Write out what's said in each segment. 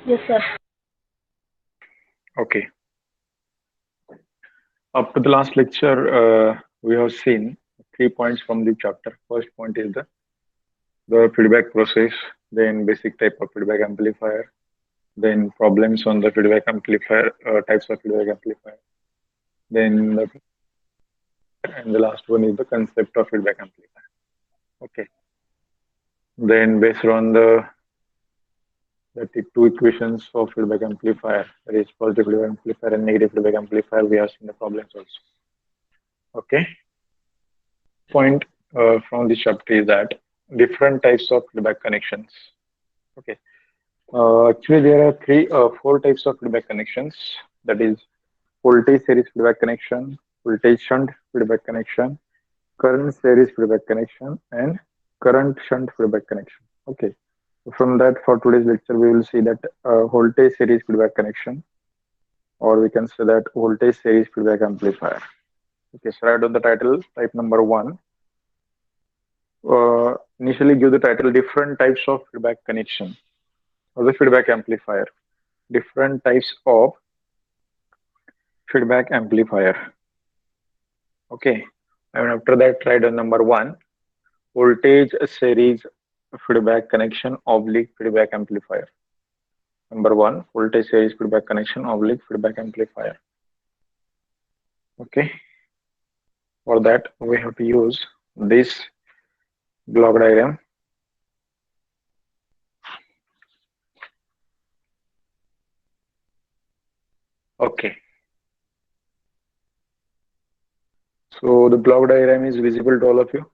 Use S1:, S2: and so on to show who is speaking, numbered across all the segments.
S1: Yes, sir.
S2: Okay. Up to the last lecture, we have seen 3 points from the chapter. First point is the feedback process, then basic type of feedback amplifier, then problems on the feedback amplifier, types of feedback amplifier, then and the last one is the concept of feedback amplifier. Okay. Then based on the two equations of feedback amplifier, that is positive feedback amplifier and negative feedback amplifier, we have seen the problems also. Okay. Point from this chapter is that different types of feedback connections. Okay. Actually, there are four types of feedback connections. That is voltage series feedback connection, voltage shunt feedback connection, current series feedback connection, and current shunt feedback connection. Okay. So from that, for today's lecture, we will see that voltage series feedback connection, or we can say that voltage series feedback amplifier. Okay. So right on the title, type number one. Initially, give the title different types of feedback connection or the feedback amplifier. Different types of feedback amplifier. Okay. And after that, write on number one, voltage series feedback connection oblique feedback amplifier. Number one, voltage series feedback connection oblique feedback amplifier. Okay. For that, we have to use this block diagram. Okay. So the block diagram is visible to all of you.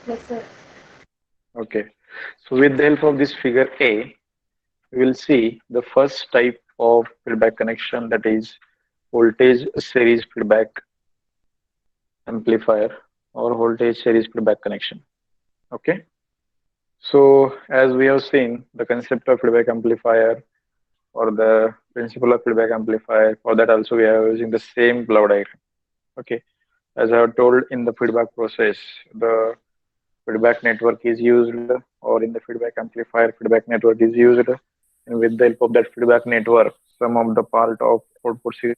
S1: Yes, sir.
S2: Okay. So with the help of this figure A, we will see the first type of feedback connection, that is voltage series feedback amplifier or voltage series feedback connection. Okay. So as we have seen, the concept of feedback amplifier or the principle of feedback amplifier, for that also we are using the same block diagram. Okay. As I have told, in the feedback process, the feedback network is used, or in the feedback amplifier, feedback network is used, and with the help of that feedback network, some of the part of output is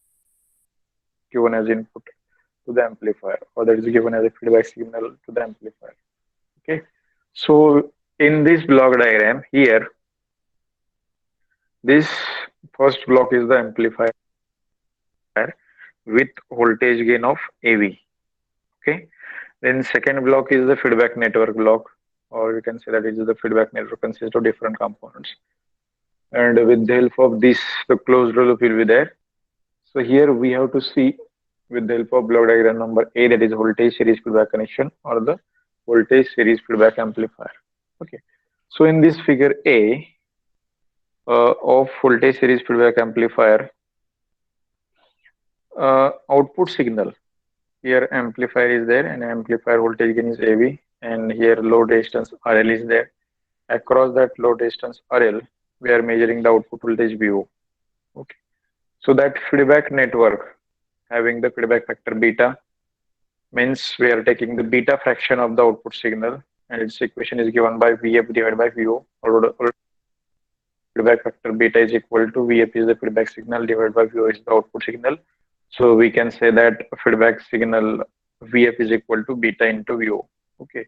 S2: given as input to the amplifier, or that is given as a feedback signal to the amplifier. Okay. So in this block diagram here, this first block is the amplifier with voltage gain of AV. Okay. Then second block is the feedback network block, or you can say that it is the feedback network consists of different components. And with the help of this, the closed loop will be there. So here we have to see with the help of block diagram number A, that is voltage series feedback connection or the voltage series feedback amplifier. Okay. So in this figure A of voltage series feedback amplifier, output signal, here amplifier is there and amplifier voltage gain is AV, and here load resistance RL is there. Across that load resistance RL, we are measuring the output voltage VO. Okay. So that feedback network having the feedback factor beta means we are taking the beta fraction of the output signal, and its equation is given by VF divided by VO, or feedback factor beta is equal to VF is the feedback signal divided by VO is the output signal. So we can say that feedback signal VF is equal to beta into VO. Okay.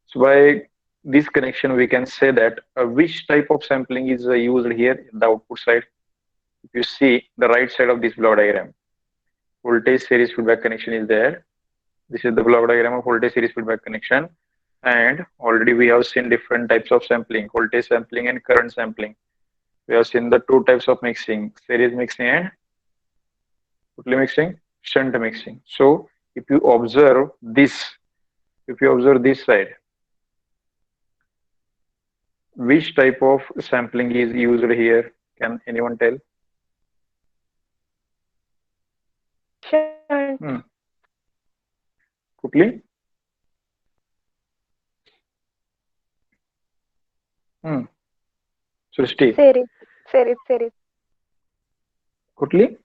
S2: So by this connection, we can say that which type of sampling is used here in the output side. If you see the right side of this block diagram, voltage series feedback connection is there. This is the block diagram of voltage series feedback connection. And already we have seen different types of sampling, voltage sampling and current sampling. We have seen the two types of mixing, series mixing and totally mixing, shunt mixing. So if you observe this side, which type of sampling is used here? Can anyone tell?
S1: Shunt.
S2: Hmm. Quickly. Hmm. Srishti,
S3: Series, series.
S2: quickly.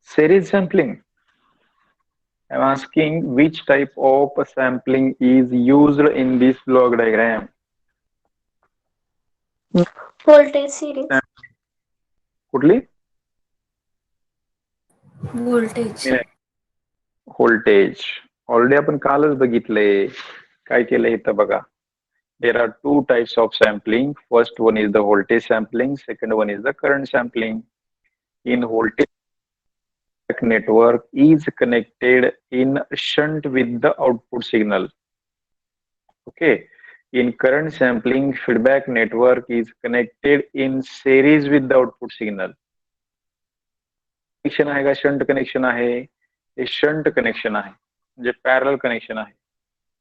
S2: Series sampling. I'm asking which type of sampling is used in this block diagram.
S1: Voltage series.
S2: कुठली?
S3: Voltage.
S2: Voltage already आपण कालच बघितलंय. काय केलंय इथं बघा. There are two types of sampling. First one is the voltage sampling. Second one is the current sampling. In voltage network is connected in shunt with the output signal. Okay. In current sampling, feedback network is connected in series with the output signal. Connection आहे का shunt connection आहे? हे shunt connection आहे, म्हणजे पॅरल connection आहे.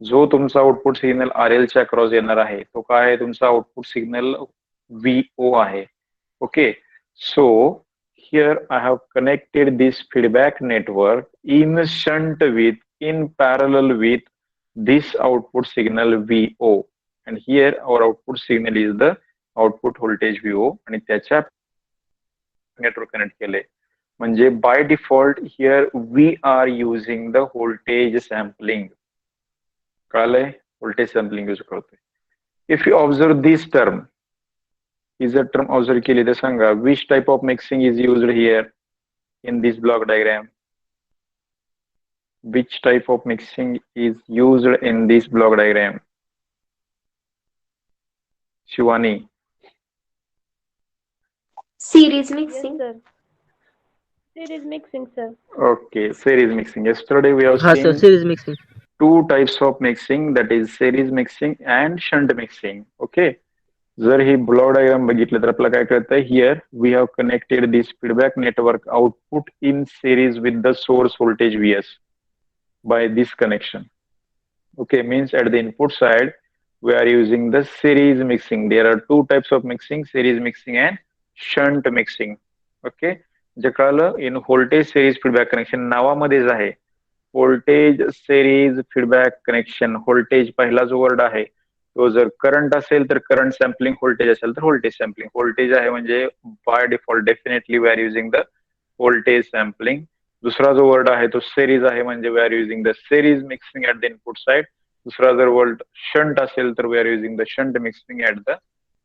S2: जो तुमचा आउटपुट सिग्नल RL च्या अक्रॉस येणार आहे तो काय आहे? तुमचा आउटपुट सिग्नल VO आहे. Okay. So here I have connected this feedback network in shunt with in parallel with this output signal VO, and here our output signal is the output voltage VO आणि त्याच्या network connect केले. म्हणजे by default here we are using the voltage sampling. कळालंय? Voltage sampling use करतोय. If you observe this term, ही जर term observe केली तर सांगा which type of mixing is used here in this block diagram. Which type of mixing is used in this block diagram? Shivani.
S1: Series mixing.
S4: Yes, sir. Series mixing, sir.
S2: Okay, series mixing. Yesterday we have
S5: हाँ sir
S2: seen
S5: series mixing.
S2: two types of mixing, that is series mixing and shunt mixing. Okay. जर ही block diagram बघितलं तर आपल्याला काय कळतंय? Here we have connected this feedback network output in series with the source voltage VS by this connection. Okay, means at the input side we are using the series mixing. There are two types of mixing, series mixing and shunt mixing. Okay, जे कळलं. In voltage series feedback connection नावामध्येच आहे. Voltage series feedback connection. Voltage पहिला जो word आहे तो जर current असेल तर करंट सॅम्पलिंग, व्होल्टेज असेल तर व्होल्टेज सॅम्पलिंग. व्होल्टेज आहे म्हणजे by default definitely we are using the voltage sampling. दुसरा जो वर्ड आहे तो सिरीज आहे म्हणजे we are using the series mixing at the input side. दुसरा जर वर्ड शंट असेल तर we are using the shunt mixing at the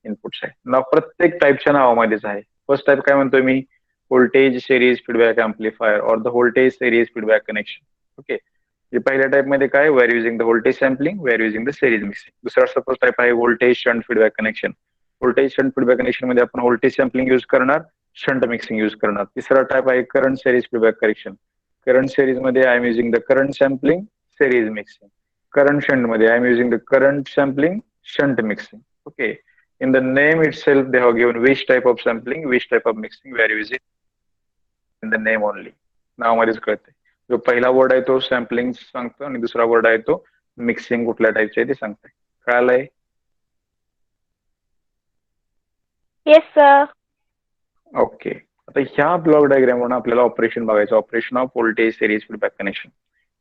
S2: input side. नाव प्रत्येक टाईपच्या नावामध्येच आहे. फर्स्ट टाईप काय म्हणतोय मी? व्होल्टेज सिरीज फीडबॅक एम्प्लिफायर और the voltage series feedback connection. Okay. पहिल्या टाईप मध्ये काय? We are using the voltage sampling, we are using the series mixing. दुसरा सपोज टाईप आहे voltage shunt feedback connection. Voltage shunt feedback connection मध्ये आपण voltage sampling use करणार, shunt mixing use करणार. तिसरा टाईप आहे current series feedback connection. Current series मध्ये I am using the current sampling, series mixing. Current shunt मध्ये I am using the current sampling, shunt mixing. Okay. In the name itself, they have given which type of sampling, which type of mixing we are using in the name only. नावामध्येच कळते. जो पहिला word आहे तो sampling सांगतो आणि दुसरा word आहे तो मिक्सिंग कुठल्या टाईपचे आहे ते सांगतोय. कळालंय?
S4: Yes, sir.
S2: ओके. आता ह्या ब्लॉक डायग्राम वरून आपल्याला ऑपरेशन बघायचं. Operation of voltage series feedback connection,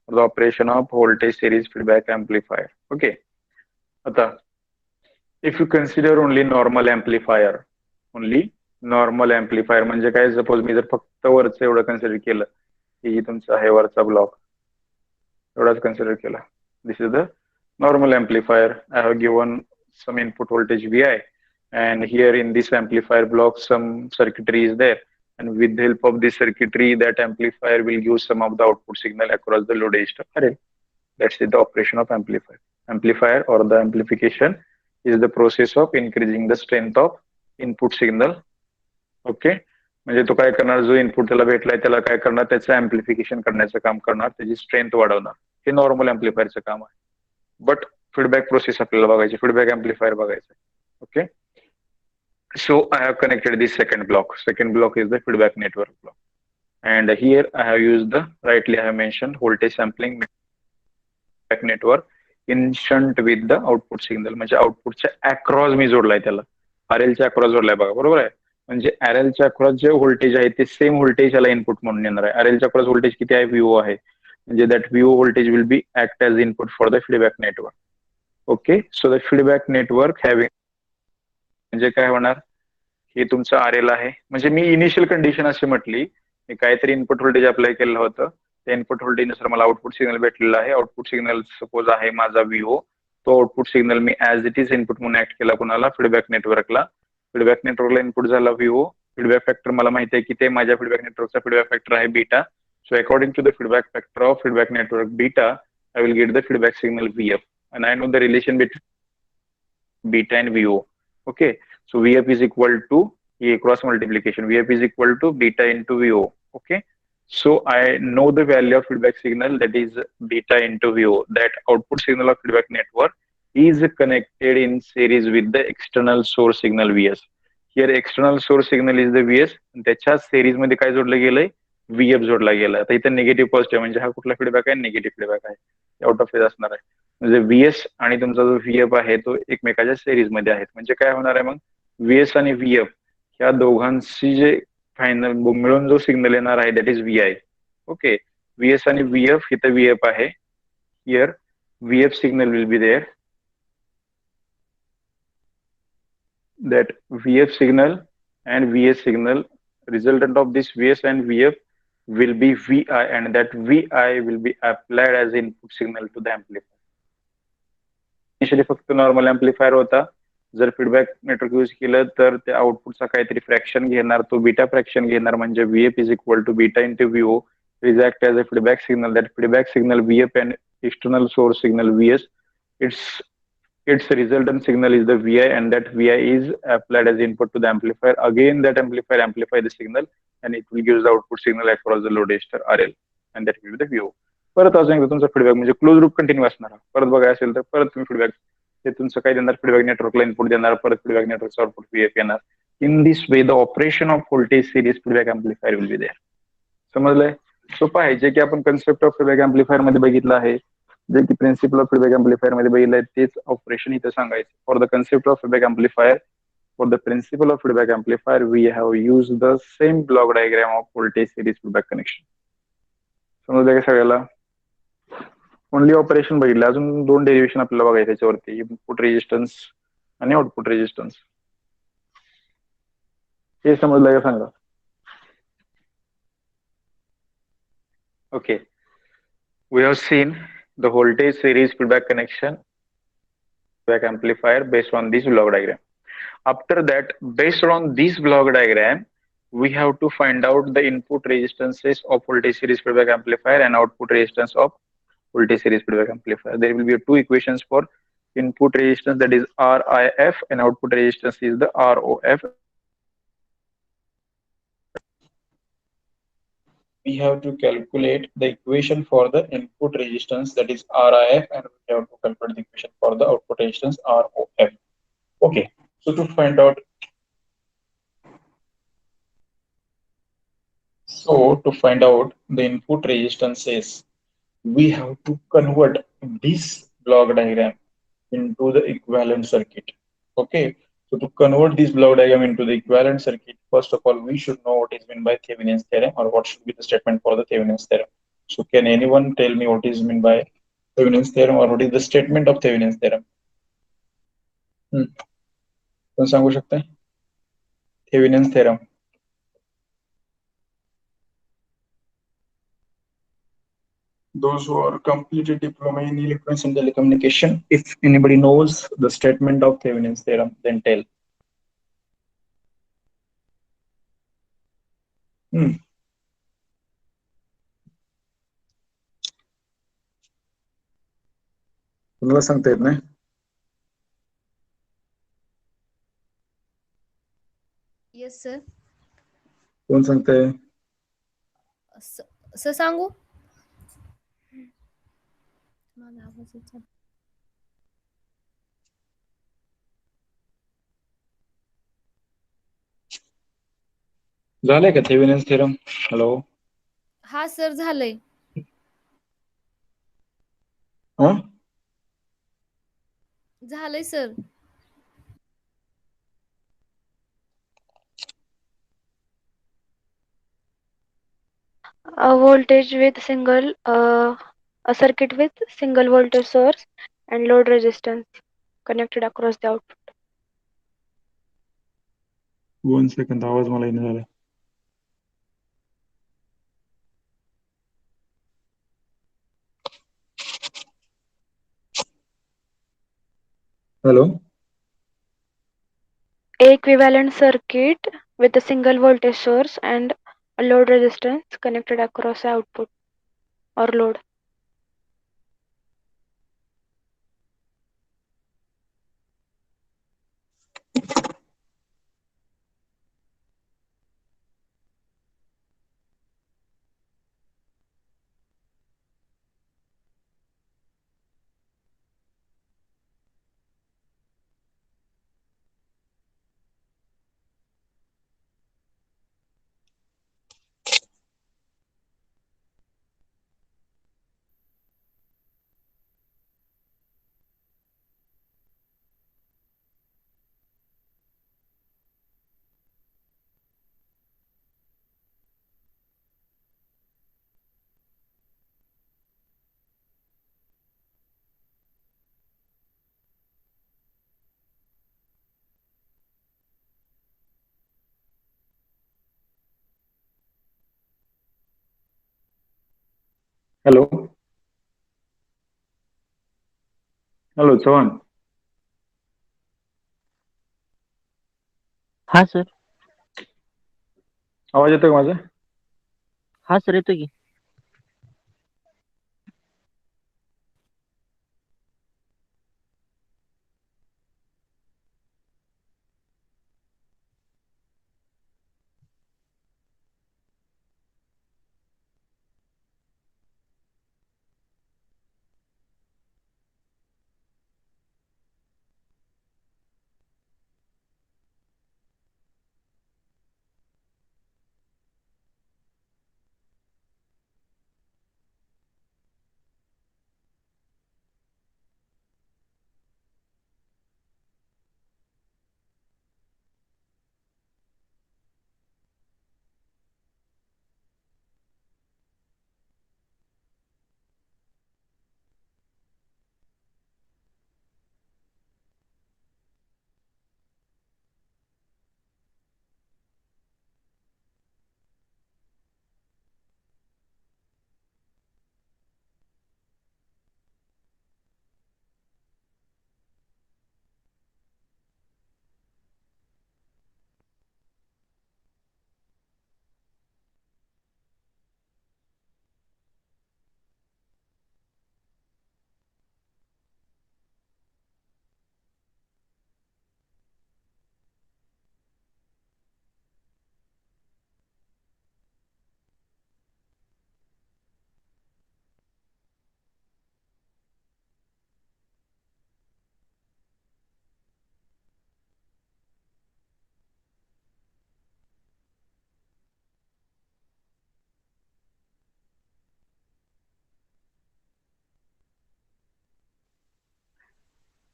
S2: the operation of voltage series feedback amplifier. Okay. आता if you consider only normal amplifier, only normal amplifier म्हणजे काय? सपोज मी जर फक्त वरचं एवढं कन्सिडर केलं की ही तुमचा आहे वरचा ब्लॉक, एवढाच कन्सिडर केला. This is the normal amplifier. I have given some input voltage VI and here in this amplifier block some circuitry is there, and with the help of this circuitry that amplifier will give some of the output signal across the load resistor RL. That's the operation of amplifier. Amplifier or the amplification is the process of increasing the strength of input signal. Okay. म्हणजे तो काय करणार? जो input त्याला भेटलाय त्याला काय करणार? त्याचं अँप्लिफिकेशन करण्याचं काम करणार, त्याची स्ट्रेंथ वाढवणार. हे नॉर्मल एम्प्लिफायरचं काम आहे. बट फीडबॅक प्रोसेस आपल्याला बघायची, फीडबॅक एम्प्लिफायर बघायचं. Okay. So I have connected this second block. Second block is the feedback network block. And here I have used the, rightly I have mentioned, voltage sampling feedback network in shunt with the output signal. म्हणजे आउटपुटच्या across मी जोडलाय त्याला. RL च्या across जोडलाय बघा. बरोबर आहे? म्हणजे RL च्या across जे व्होल्टेज आहे ते सेम व्होल्टेज याला इनपुट म्हणून येणार आहे. RL च्या अक्रॉस व्होल्टेज किती आहे? VO आहे. म्हणजे that VO voltage will be act as input for the feedback network. Okay. So the feedback network having, म्हणजे काय होणार? हे तुमचं RL आहे. म्हणजे मी इनिशियल कंडिशन अशी म्हटली, मी काहीतरी इनपुट व्होल्टेज अप्लाय केलं होतं, त्या इनपुट व्होल्टेज नुसार मला आउटपुट सिग्नल भेटलेला आहे. आउटपुट सिग्नल सपोज आहे माझा VO. तो output signal me as it is input म्हणून ऍक्ट केला कुणाला? फीडबॅक नेटवर्कला. फीडबॅक नेटवर्कला इनपुट झाला व्हीओ, फीडबॅक फॅक्टर मला माहिती आहे की ते माझ्या फीडबॅक नेटवर्कचा फीडबॅक फॅक्टर आहे beta. So according to the feedback factor of feedback network beta, I will get the feedback signal VF, and I know the relation between beta and VO. Okay, so VF is equal to cross multiplication. VF is equal to beta into VO. Okay, so I know the value of feedback signal, that is beta into VO. That output signal of feedback network is connected in series with the external source signal VS. Here external source signal is the VS. त्याच्या series मध्ये काय जोडलं गेलंय, VF जोडला गेला. आता इथे negative positive म्हणजे हा कुठला फीडबॅक आहे, निगेटिव्ह फीडबॅक आहे, आउट ऑफ फेज असणार आहे. म्हणजे VS आणि तुमचा जो VF आहे तो एकमेकाच्या सिरीज मध्ये आहेत. म्हणजे काय होणार आहे मग, VS आणि VF ह्या दोघांची जे फायनल मिळून जो सिग्नल येणार आहे that is VI. Okay, VS आणि VF, इथं VF आहे, here VF signal will be there. That VF signal and VS signal, resultant of this VS and VF will be VI, and that VI will be applied as input signal to the amplifier. Initially फक्त normal amplifier होता. जर feedback network use केलं तर त्या आउटपुटचा काहीतरी fraction घेणार, तो बीटा फ्रॅक्शन घेणार, म्हणजे VF is equal to beta into VO, is act as a feedback signal. That feedback signal VF and external source signal VS, its resultant signal is the VI, and that VI is applied as input to the amplifier. Again, that amplifier amplify the signal and it will give the output signal across the load register RL, and that will be the VO. परत अजून एकदा तुमचा feedback म्हणजे close loop continue असणार. परत बघायला असेल तर परत तुम्ही फीडबॅक ते तुमचं काय देणार, फीडबॅक नेटवर्कला इनपुट देणार, परत फीडबॅक नेटवर्कचा आउटपुट VF येणार. In this way the operation of voltage series feedback amplifier will be there. समजलंय? सोपं आहे. जे की आपण कन्सेप्ट ऑफ फीडबॅक एम्प्लिफायर मध्ये बघितलं आहे, जे की प्रिन्सिपल ऑफ फीडबॅक एम्प्लिफायर मध्ये बघितलंय, तेच ऑपरेशन इथं सांगायचं. For the concept of feedback amplifier, for the principle of feedback amplifier, we have used the same block diagram of voltage series feedback connection. समजलं का सगळ्याला? ओनली ऑपरेशन बघितलं, अजून दोन डेरिव्हेशन आपल्याला बघायचे त्याच्यावरती, इनपुट रेजिस्टन्स आणि आउटपुट रेजिस्टन्स. हे समजलं का सांगा? Okay, we have seen the voltage series feedback connection feedback amplifier based on this block diagram. After that, based on this block diagram, we have to find out the input resistances of voltage series feedback amplifier and output resistance of voltage series feedback amplifier. There will be two equations for input resistance, that is RIF, and output resistance is the ROF. We have to calculate the equation for the input resistance, that is RIF, and we have to calculate the equation for the output resistance ROF. Okay, so to find out the input resistances, we have to convert this block diagram into the equivalent circuit. Okay, so to convert this block diagram into the equivalent circuit, first of all, we should know what is meant by Thevenin's theorem, or what should be the statement for the Thevenin's theorem. So can anyone tell me what is meant by Thevenin's theorem, or what is the statement of Thevenin's theorem? कोण सांगू शकता? Thevenin's theorem. Those who are completed diploma in electronics and telecommunication, if anybody knows the statement of Thevenin's theorem, then tell. तुम्हाला सांगता येत नाही?
S3: Yes sir.
S2: कोण सांगताय?
S3: Sir सांगू? माझा आवाज येत नाही.
S2: झालंय का थेवेनिन्स थेरम? हॅलो.
S3: हा सर झालंय. झालंय sir.
S4: A voltage with a circuit with single voltage source and load resistance connected across the output.
S2: 1 second, आवाज मला येणं झाला. Hello.
S4: A equivalent circuit with a single voltage source and a load resistance connected across output or load.
S2: Hello hello Chavan.
S5: हा sir.
S2: आवाज येतोय का माझा?
S5: हा सर, येतो की.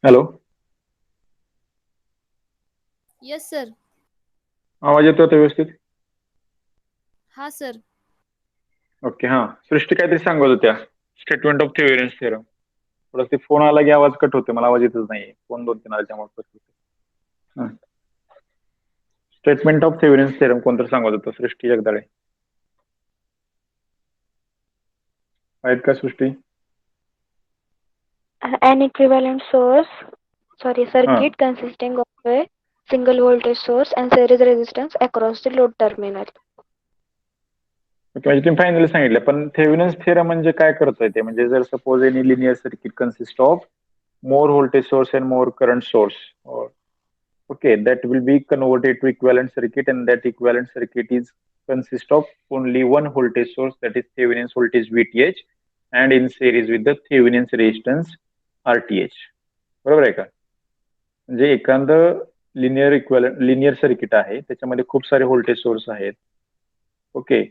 S2: Hello,
S3: yes sir.
S2: आवाज येतोय आता व्यवस्थित?
S3: हा सर.
S2: ओके. हा, सृष्टी काहीतरी सांगत होत्या. Statement of Thevenin's theorem. थोडं ते फोन आला की आवाज कट होते, मला आवाज येतच नाही. फोन 2-3 आल्याच्यामुळे कट होते. स्टेटमेंट ऑफ थेवेनिन्स थिअरम कोणतं सांगत होतं? सृष्टी जगदाळे आहेत का सृष्टी?
S4: An equivalent circuit consisting of a single voltage source and series resistance across the load terminal.
S2: म्हणजे तुम्ही फायनली सांगितलं, पण थेवेनिन्स थिअरम म्हणजे काय करतोय ते? म्हणजे जर suppose any linear circuit consist of more voltage source and more current source, or okay, that will be converted to equivalent circuit, and that equivalent circuit is consist of only one voltage source, that is Thevenin's voltage VTh, and in series with the Thevenin's resistance RTh. बरोबर आहे का? म्हणजे एखादं linear circuit आहे, त्याच्यामध्ये खूप सारे voltage source आहेत, ओके,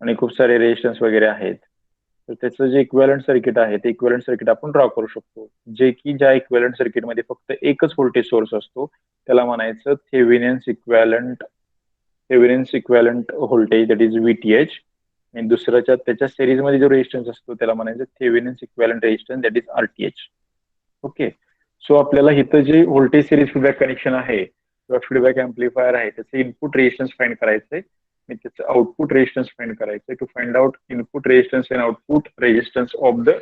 S2: आणि खूप सारे रेजिस्टन्स वगैरे आहेत. तर त्याचं जे इक्विव्हॅलंट सर्किट आहे ते इक्विव्हॅलंट सर्किट आपण ड्रॉ करू शकतो. जे की ज्या इक्विव्हॅलंट सर्किटमध्ये फक्त एकच व्होल्टेज सोर्स असतो त्याला म्हणायचं Thevenin's equivalent voltage, that is VTH. आणि दुसऱ्याच्या त्याच्या सिरीजमध्ये जो रेजिस्टन्स असतो त्याला म्हणायचं Thevenin's equivalent resistance, that is RTH. Okay. So आपल्याला इथं जे व्होल्टेज सिरीज फीडबॅक कनेक्शन आहे किंवा फीडबॅक एम्प्लिफायर आहे त्याचे इनपुट रेजिस्टन्स फाइंड करायचंय आणि त्याचं आउटपुट रेजिस्टन्स फाइंड करायचंय. To find out input resistance and output resistance of the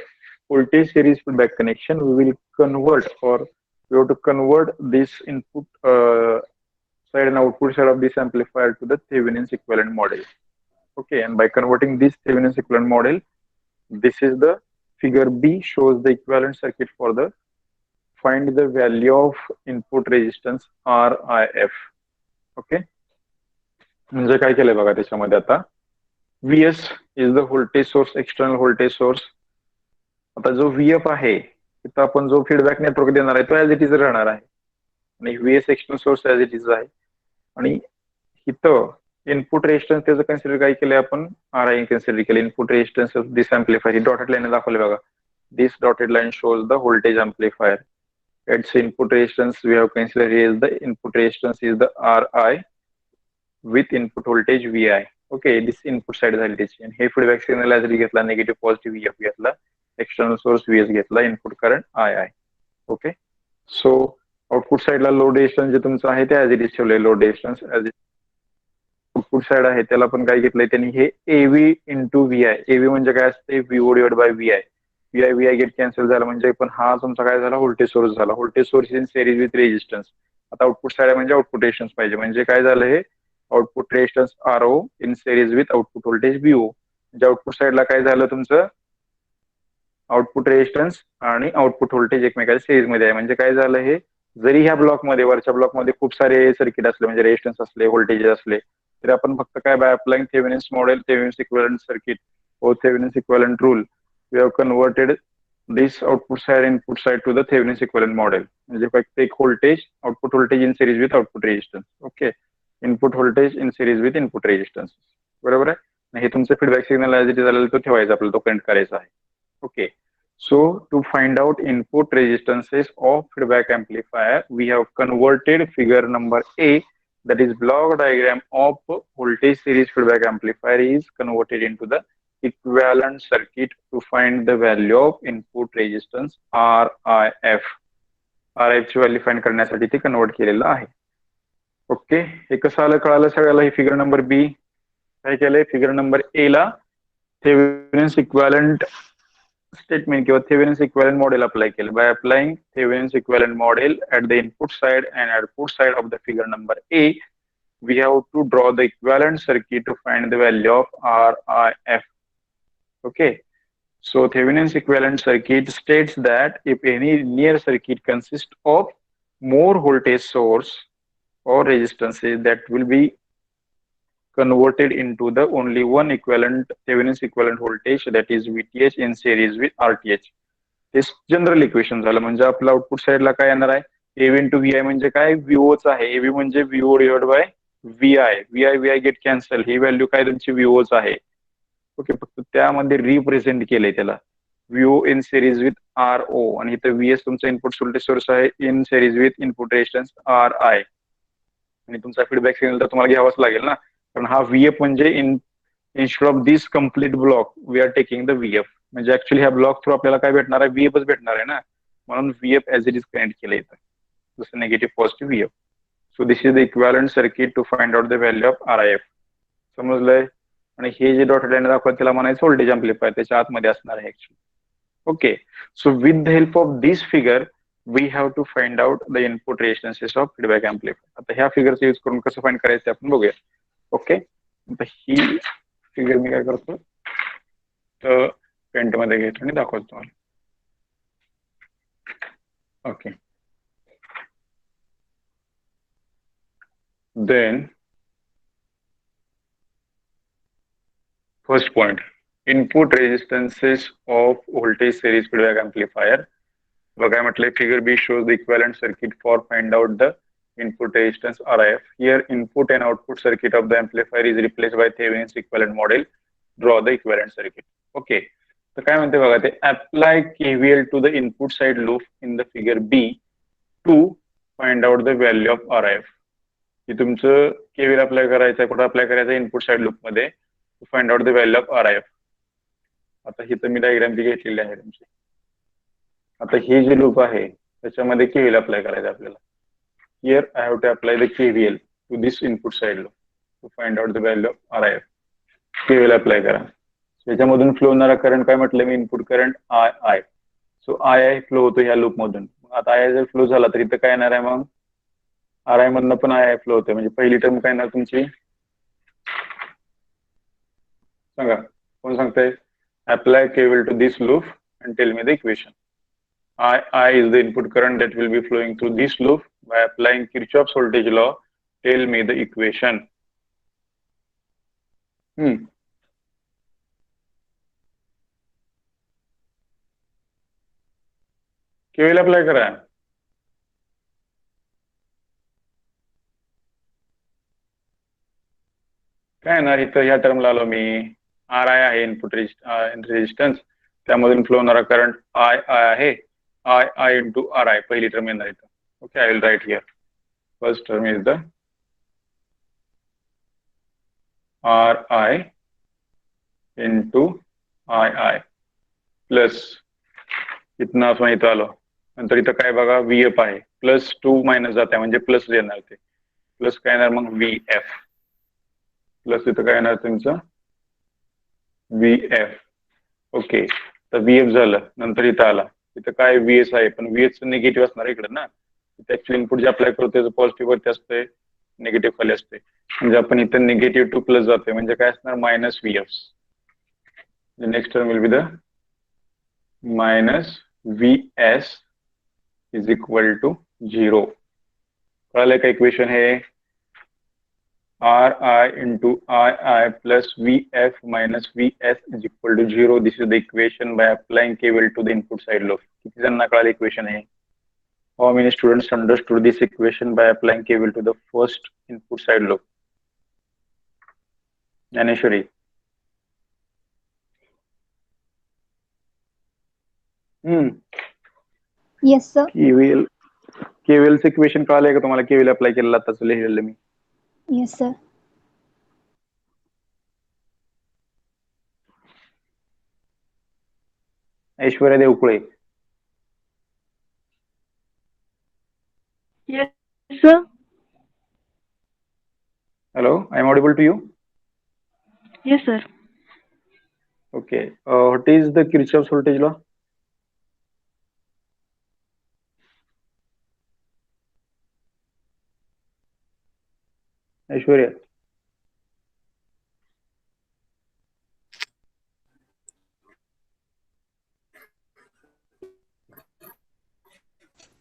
S2: voltage series feedback connection, we will convert, or we have to convert this input side and output side of this amplifier to the Thevenin's equivalent model. Okay, and by converting this Thevenin's equivalent model, this is the figure B, shows the equivalent circuit for the find the value of input resistance RIF. Okay, म्हणजे काय केलंय बघा त्याच्यामध्ये आता VS is the voltage source, external voltage source. आता जो VF आहे तिथं आपण जो फीडबॅक नेटवर्क देणार आहे तो ऍज इट इज राहणार आहे आणि VS external source as it is आहे आणि इथं इनपुट रेजिस्टन्स त्याचं कन्सिडर काय केलंय आपण RI कन्सिडर केलं. Input resistance of this amplifier he dotted line दाखवले बघा. दिस dotted line shows the voltage amplifier. Its input resistance we have considered here is the input resistance is the RI with input voltage VI. Okay, this input side झाली त्याची आणि हे feedback signal as it घेतला, negative positive VF घेतला, external source VS घेतला, input current II. Okay, so output साइडला load resistance जे तुमचं आहे ते ऍज इट इज ठेवलंय. Load resistance as it output side आहे त्याला पण काय घेतलंय त्यांनी हे AV इंटू VI. AV म्हणजे काय असते VO divide by VI. VI get cancel झाला म्हणजे पण हा तुमचा काय झाला व्होल्टेज सोर्स झाला. Voltage source in series with resistance. आता आउटपुट साइड म्हणजे आउटपुट रेजिस्टन्स पाहिजे म्हणजे काय झालं हे output resistance RO in series with output voltage VO. म्हणजे आउटपुट साइडला काय झालं तुमचं आउटपुट रेजिस्टन्स आणि आउटपुट व्होल्टेज एकमेकांच्या सिरीज मध्ये आहे. म्हणजे काय झालं हे जरी ह्या ब्लॉकमध्ये वरच्या ब्लॉकमध्ये खूप सारे सर्किट असले म्हणजे रेजिस्टन्स असले व्होल्टेज असले तरी आपण फक्त काय by applying Thevenin's model, Thevenin's equivalent circuit or Thevenin's equivalent rule, we have converted this output side input side to the Thevenin's equivalent model. म्हणजे फक्त एक voltage output voltage in series with output resistance. Okay, input voltage in series with input resistance. बरोबर आहे. हे तुमचं feedback signal as it is आलेला तो ठेवायचा आपल्याला, तो कनेक्ट करायचा आहे. Okay, so to find out input resistances of feedback amplifier we have converted figure number A, that is block diagram of voltage series feedback amplifier is converted into the equivalent circuit to find the value of input resistance RIF. RIF ची value find करण्यासाठी ते convert केलेलं आहे. Okay, हे कसं आलं कळालं सगळ्याला. ही फिगर नंबर बी काय केलंय, फिगर नंबर ए ला थेवेनिन्स इक्विव्हॅलेंट स्टेटमेंट किंवा थेवेनिन्स इक्विव्हॅलेंट मॉडेल अप्लाय केलं. By applying Thevenin's equivalent model at the input side and output side of the figure number A, we have to draw the equivalent circuit to find the value of RIF. Okay, so Thevenin's equivalent circuit states that if any linear circuit consists of more voltage source or resistances, that will be converted into the only one equivalent Thevenin's equivalent voltage, that is VTh in series with RTh. this general equation झालं. म्हणजे आपलं output साइडला काय येणार आहे AV into VI म्हणजे काय VOच आहे. AV म्हणजे VO divide by VI get cancel. He value काय तुमची VOच आहे. ओके, फक्त त्यामध्ये रिप्रेझेंट केलंय त्याला VO in series with RO आणि इथं VS तुमचा इनपुट व्होल्टेज सोर्स आहे in series with input resistance RI. आणि तुमचा फीडबॅक सिग्नल तर तुम्हाला घ्यावाच लागेल ना, कारण हा VF म्हणजे instead of this complete block we are taking the VF. म्हणजे ऍक्च्युअली ह्या ब्लॉक थ्रू आपल्याला काय भेटणार आहे VFच भेटणार आहे ना, म्हणून VF as it is connect केलं इथं जसं negative positive VF. So this is the equivalent circuit to find out the value of RIF. समजलंय. आणि हे जे डॉटेड लाईन दाखवत त्याला म्हणायचं व्होल्टेज अँप्लिफायर त्याच्या आतमध्ये असणार आहे actually. Okay, so with the help of this figure we have to find out the input resistances of feedback amplifier. आता ह्या फिगरचा यूज करून कसं फाइंड करायचं ते आपण बघूया. ओके, आता ही फिगर मी काय करतो तर पेंट मध्ये घेतो आणि दाखवतो तुम्हाला. Okay, then first point, input resistances of voltage series feedback amplifier. बघा म्हटले figure B shows the equivalent circuit for find out the input resistance RIF. Here input and output circuit of the amplifier is replaced by Thevenin's equivalent model. Draw the equivalent circuit. Okay, तर काय म्हणते बघा ते apply KVL to the input side loop in the figure B to find out the value of RIF. की तुमचं KVL apply करायचं कुठं apply करायचं इनपुट साइड लूप मध्ये to find out the value of RIF. आता ही तर मी diagram जी घेतलेली आहे तुमची. आता ही जी लूप आहे त्याच्यामध्ये KVL अप्लाय करायचं आपल्याला. Here I have to apply the KVL to this input side loop to find out the value of RIF. KVL apply करा. त्याच्यामधून फ्लो होणारा करंट काय म्हटलं मी input current II. So II flow होतो ह्या लूप मधून. आता II जर फ्लो झाला तर इथं काय येणार आहे मग आर आय मधनं पण आय आय फ्लो होते. म्हणजे पहिली टर्म काय ना तुमची, सांगा कोण सांगताय? Apply KVL to this loop and tell me the equation. I is the input current that will be flowing through this loop. By applying Kirchhoff's voltage law, tell me the equation. KVL apply करा. काय ना इथं या टर्मला आलो मी. R I आहे input resistance, त्यामधून फ्लो होणारा करंट आय आय आहे. I I into R I पहिली टर्म येणार इथं. Okay, I will write here. First term is the R I into I I plus इथनं आपण इथं आलो. नंतर इथं काय बघा, व्ही एफ आहे. प्लस 2 मायनस जाते म्हणजे प्लस येणार ते. प्लस काय येणार मग व्ही एफ. प्लस इथं काय येणार तुमचं व्ही एफ. ओके, तर व्ही एफ झालं. नंतर इथं आला, इथं काय व्ही एस आहे, पण व्ही एस निगेटिव्ह असणार इकडे ना. ऍक्च्युअली इनपुट जे अप्लाय करतो त्याचं पॉझिटिव्ह वरती असते, निगेटिव्ह खाली असते. म्हणजे आपण इथं निगेटिव्ह टू प्लस जातोय म्हणजे काय असणार minus V F. Next term will be the minus V S is equal to 0. कळालंय का इक्वेशन हे? RI into II plus VF minus VS is equal to 0. This is the equation by applying KVL to the input side loop. किती जणांना कळालं equation आहे? How many students understood this equation by applying KVL to the first input side loop? Janeshwari.
S6: Yes, sir.
S2: KVLचं equation कळालंय का तुम्हाला? KVL apply केलेलं आताच लिहिलेलं मी.
S6: Yes, sir.
S2: Aishwarya Deokule.
S4: Yes, sir.
S2: Hello, I am audible to you?
S4: Yes, sir.
S2: Okay. What is the Kirchhoff's voltage law? Aishwarya.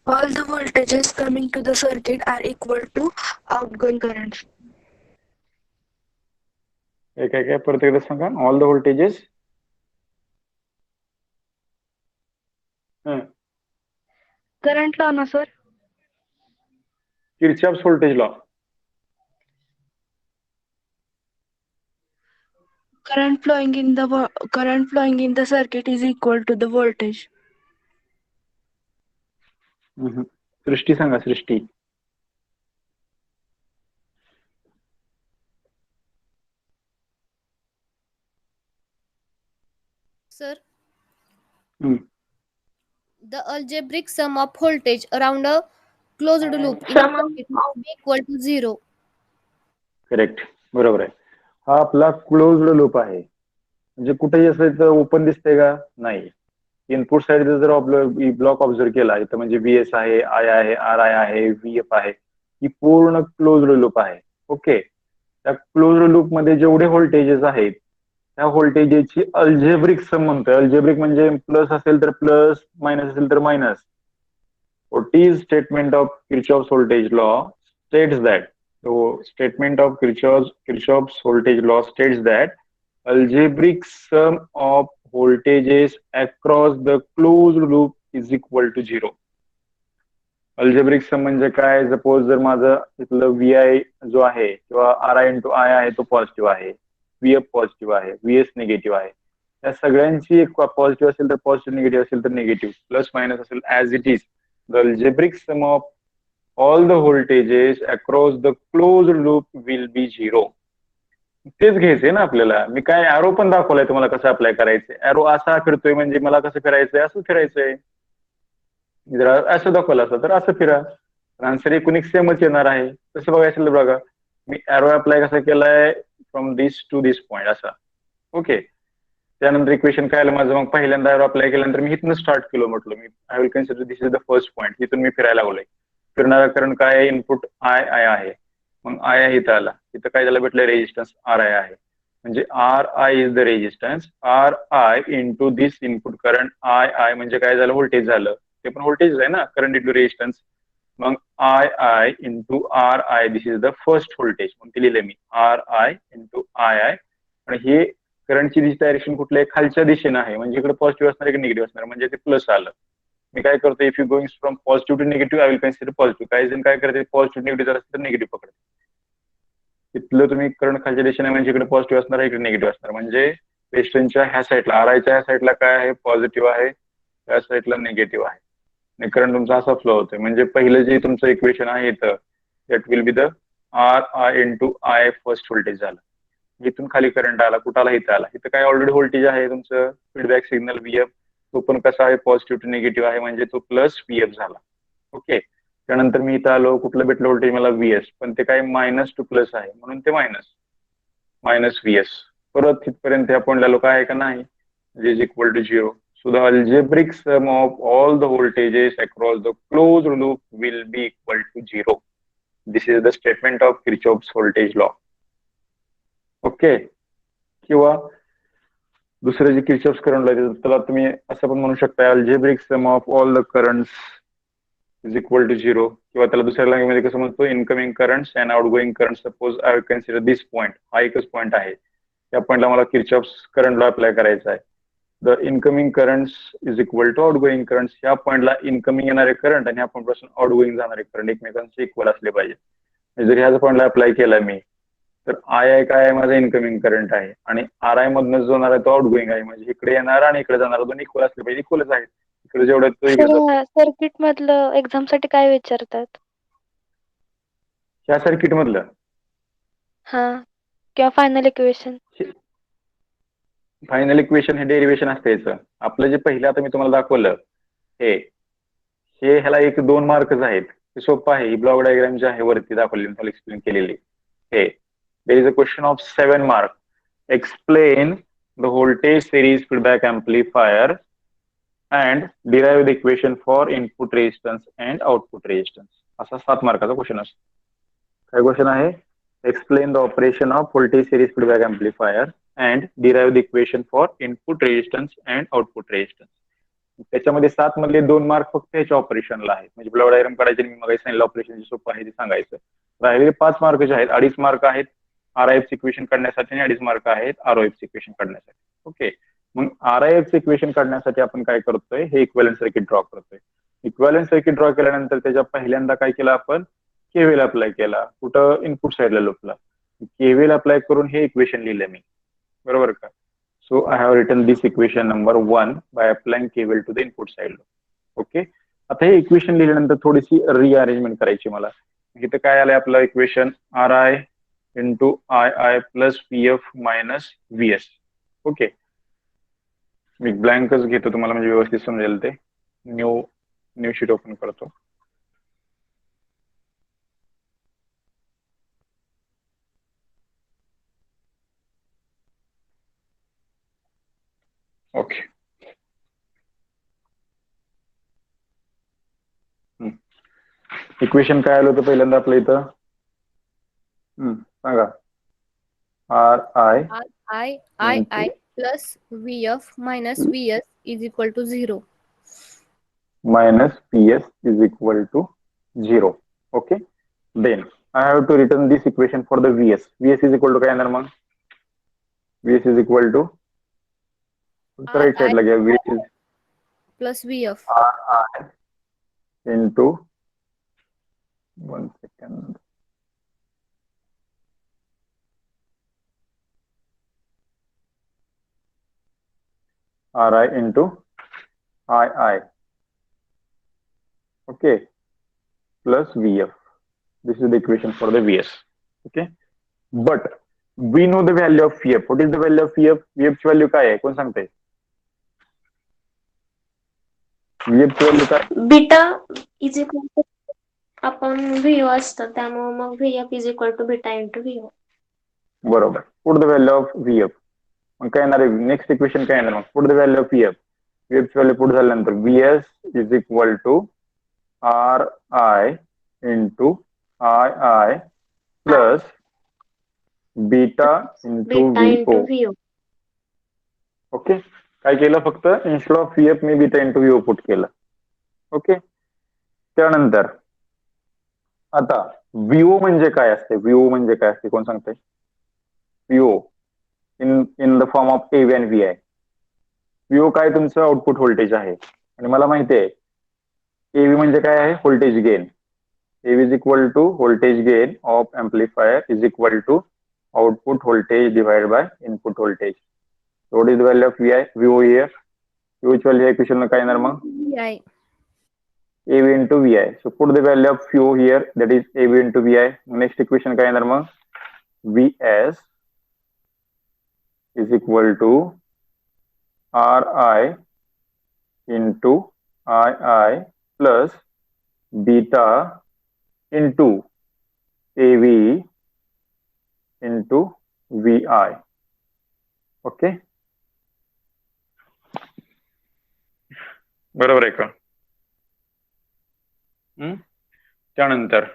S7: All the voltages coming to the circuit are equal to outgoing currents.
S2: काय परत एकदा सांगा. All the voltages
S4: Current law, no, sir.
S2: Kirchhoff's voltage law.
S7: Current flowing in the circuit is equal to the voltage.
S2: सृष्टी सांगा. सृष्टी.
S3: Sir, the algebraic sum of voltage around a closed loop in a
S1: Sum of-
S3: circuit must be equal to 0.
S2: Correct, बरोबर आहे. हा आपला closed loop आहे. म्हणजे कुठेही असं इथं ओपन दिसतंय का? नाही. इनपुट साइड जर ब्लॉक ऑब्झर्व केला इथं म्हणजे व्हीएस आहे, आय आहे, आर आय आहे, व्हीएफ आहे, ही पूर्ण क्लोज्ड लूप आहे. ओके, त्या क्लोज्ड लूप मध्ये जेवढे व्होल्टेजेस आहेत त्या व्होल्टेजेसची अल्जेब्रिक सम म्हणतोय. अल्जेब्रिक म्हणजे प्लस असेल तर प्लस, मायनस असेल तर minus. What is statement of Kirchhoff's voltage law states that statement of Kirchhoff's voltage law states that algebraic sum of voltages across the closed loop is equal to 0. Algebraic sum म्हणजे काय? Suppose जर माझं इथलं V I जो आहे किंवा R I into I आहे तो पॉझिटिव्ह आहे, व्ही एफ पॉझिटिव्ह आहे, व्ही एस निगेटिव्ह आहे. या सगळ्यांची एक पॉझिटिव्ह असेल तर पॉझिटिव्ह, निगेटिव्ह असेल तर निगेटिव्ह, प्लस मायनस असेल as it is. The algebraic sum of all the voltages across the closed loop will be 0. तेच घ्यायचंय ना आपल्याला. मी काय ॲरो पण दाखवलाय तुम्हाला कसं अप्लाय करायचंय. ॲरो असा फिरतोय म्हणजे मला कसं फिरायचंय, असं फिरायचंय. जर असं दाखवलं असं तर असं फिरा. आन्सर एकूण एक सेमच येणार आहे. तसं बघायचं तर बघा, मी ॲरो अप्लाय कसा केलाय from this to this point असा. ओके, त्यानंतर इक्वेशन काय आलं माझं, मग पहिल्यांदा ॲरो अप्लाय केल्यानंतर मी इथनं स्टार्ट केलं. म्हटलं मी I will consider this is the first point. इथून मी फिरायला लागलोय. फिरणारा करंट काय आहे, इनपुट आय आय आहे. मग आय आय इथं आला, इथं काय झालं भेटलं, रेजिस्टन्स आर आय आहे. म्हणजे R I is the resistance, R I into this input current I I म्हणजे काय झालं, व्होल्टेज झालं. ते पण व्होल्टेज आहे ना, करंट इंटू रेजिस्टन्स. मग I I into R I, this is the first voltage. मग ते लिहिले मी R I into I I. आणि हे करंटची डायरेक्शन कुठल्या खालच्या दिशेने आहे, म्हणजे इकडे पॉझिटिव्ह असणार की निगेटिव्ह असणार, म्हणजे ते प्लस आलं. मी काय करतो, if you going from positive to negative I will consider positive. काही जण काय करते, पॉझिटिव्ह निगेटिव्ह असेल तर निगेटिव्ह पकडते. तिथलं तुम्ही करंट खालच्या दिशेने म्हणजे इकडे पॉझिटिव्ह असणार, इकडे निगेटिव्ह असणार. म्हणजे रेजिस्टन्सच्या ह्या साईडला आर आयच्या ह्या साईडला काय आहे, पॉझिटिव्ह आहे, त्या साईडला निगेटिव्ह आहे. आणि करंट तुमचा असा फ्लो होतोय. म्हणजे पहिलं जे तुमचं इक्वेशन आहे इथं, that will be the R I into I first voltage झालं. इथून खाली करंट आला, कुठाला इथं आला. इथं काय ऑलरेडी व्होल्टेज आहे तुमचं फीडबॅक सिग्नल व्हीएफ, तो पण कसा आहे, पॉझिटिव्ह टू निगेटिव्ह आहे, म्हणजे तो प्लस व्हीएफ झाला. ओके. त्यानंतर मी इथं आलो, कुठलं भेटलं व्होल्टेज मला व्हीएस, पण ते काय मायनस टू प्लस आहे म्हणून ते मायनस व्हीएस. परत तिथपर्यंत या पॉईंटला आलो, काय आहे का नाही, is equal to 0. So the algebraic sum of all the voltages across the closed loop will be equal to 0. This is the statement of Kirchhoff's voltage law. Okay. किंवा दुसरं जे किर्चॉफ्स करंट लॉ आहे त्याला तुम्ही असं पण म्हणू शकता, algebraic sum of all the currents is equal to 0. किंवा त्याला दुसऱ्या लँग्वेजमध्ये कसं म्हणतो, incoming currents and outgoing current. Suppose I consider this point, हा एकच पॉईंट आहे, त्या पॉईंटला मला किर्चॉफ्स करंट लॉ अप्लाय करायचा आहे. The incoming currents is equal to outgoing currents. ह्या पॉईंटला इनकमिंग येणारे करंट आणि ह्या पॉईंट पासून आउटगोईंग जाणारे करंट एकमेकांचे इक्वल असले पाहिजे. जर ह्याच पॉईंटला अप्लाय केला मी, तर आय आय काय आहे, माझा इनकमिंग करंट आहे, आणि आर आय मधनं जो होणार आहे तो आउटगोईंग आहे. म्हणजे इकडे येणार आणि इकडे जाणार दोन इक्वल असले पाहिजे, इक्वलच आहेत. इकडे जेवढं तो इकडे जातो.
S4: सर्किट मधलं एक्झाम साठी काय विचारतात?
S2: ह्या सर्किट मधलं
S4: हा, किंवा फायनल इक्वेशन.
S2: फायनल इक्वेशन हे डेरिवेशन असते याचं. आपलं जे पहिलं आता मी तुम्हाला दाखवलं हे ह्याला 1-2 मार्कच आहेत. हे सोपं आहे. ही ब्लॉक डायग्राम जे आहे वरती दाखवली, तुम्हाला एक्सप्लेन केलेली. हे there is a question of 7 mark. Explain the voltage series feedback amplifier and derive the equation for input resistance and output resistance. असा 7 मार्काचा क्वेश्चन असतो. काय क्वेश्चन आहे, explain the operation of voltage series feedback amplifier and derive the equation for input resistance and output resistance. त्याच्यामध्ये 7 मधले 2 mark फक्त ह्याच्या ऑपरेशनला आहेत. म्हणजे ब्लॉक डायग्राम काढायचे, मी मग सांगितलं ऑपरेशन सोपं आहे ते सांगायचं. राहिलेले 5 मार्कचे आहेत. 2.5 मार्क आहेत आरआयएफ इक्वेशन काढण्यासाठी आणि 2.5 मार्क आहेत आरओएफ इक्वेशन काढण्यासाठी. ओके. मग आरआयएफ इक्वेशन काढण्यासाठी आपण काय करतोय, हे इक्विव्हॅलेंट सर्किट ड्रॉ करतोय. इक्विव्हॅलेंट सर्किट ड्रॉ केल्यानंतर त्याच्या पहिल्यांदा काय केलं आपण, केव्हीएल अप्लाय केला. कुठं, इनपुट साईडला लूपला. केव्हीएल अप्लाय करून हे इक्वेशन लिहिलं मी, बरोबर का. So I have written this equation number 1 by applying KVL to the input side. Okay. आता हे इक्वेशन लिहिल्यानंतर थोडीशी रिअरेंजमेंट करायची मला. इथं काय आलंय आपलं equation, R I into I I plus P F minus VS. Okay. मी ब्लँकच घेतो तुम्हाला म्हणजे व्यवस्थित समजेल ते. न्यू शीट ओपन करतो. ओके. इक्वेशन काय आलं होतं पहिल्यांदा आपलं इथं, सांगा. R I
S3: I plus VF minus VS is equal to 0.
S2: minus PS is equal to 0. Okay. Then I have to return this equation for the VS. VS is equal to काय येणार मग, VS is equal to right side ला घ्या. VS is
S3: Plus VF.
S2: RI into 1 second. RI into II. Okay. Plus VF. This is the equation for the VS. Okay. But we know the value of VF. What is the value of VF? VF ची value काय आहे, कोण सांगते? VF ची value काय?
S1: Beta is equal to आपण व्हीओ असतं, त्यामुळे मग VF is equal to beta into VO.
S2: बरोबर. Put the value of VF. मग काय येणार आहे, नेक्स्ट इक्वेशन काय येणार मग, put the value of VF. VF ची व्हॅल्यू पुट झाल्यानंतर VS is equal to RI into II plus beta into
S1: beta into
S2: VO.
S1: VO.
S2: Okay, काय केलं फक्त इन्स्टेड ऑफ VF मी बीटा इंटू VO पुट केलं. ओके, त्यानंतर आता VO म्हणजे काय असते, VO म्हणजे काय असते कोण सांगते? VO in the form of AV आणि VI. VO काय तुमचं आउटपुट व्होल्टेज आहे आणि मला माहिती आहे AV म्हणजे काय आहे, voltage gain. AV is equal to voltage gain of amplifier is equal to output voltage divided by input voltage. What is the value of VO here? VO ची व्हॅल्यू इक्वेशन काय येणार मग?
S3: VI.
S2: AV into VI. So put the value of VO here, that is AV into VI. Next equation काय येणार मग? VS is equal to RI into II plus beta into AV into VI. Okay, बरोबर आहे का? त्यानंतर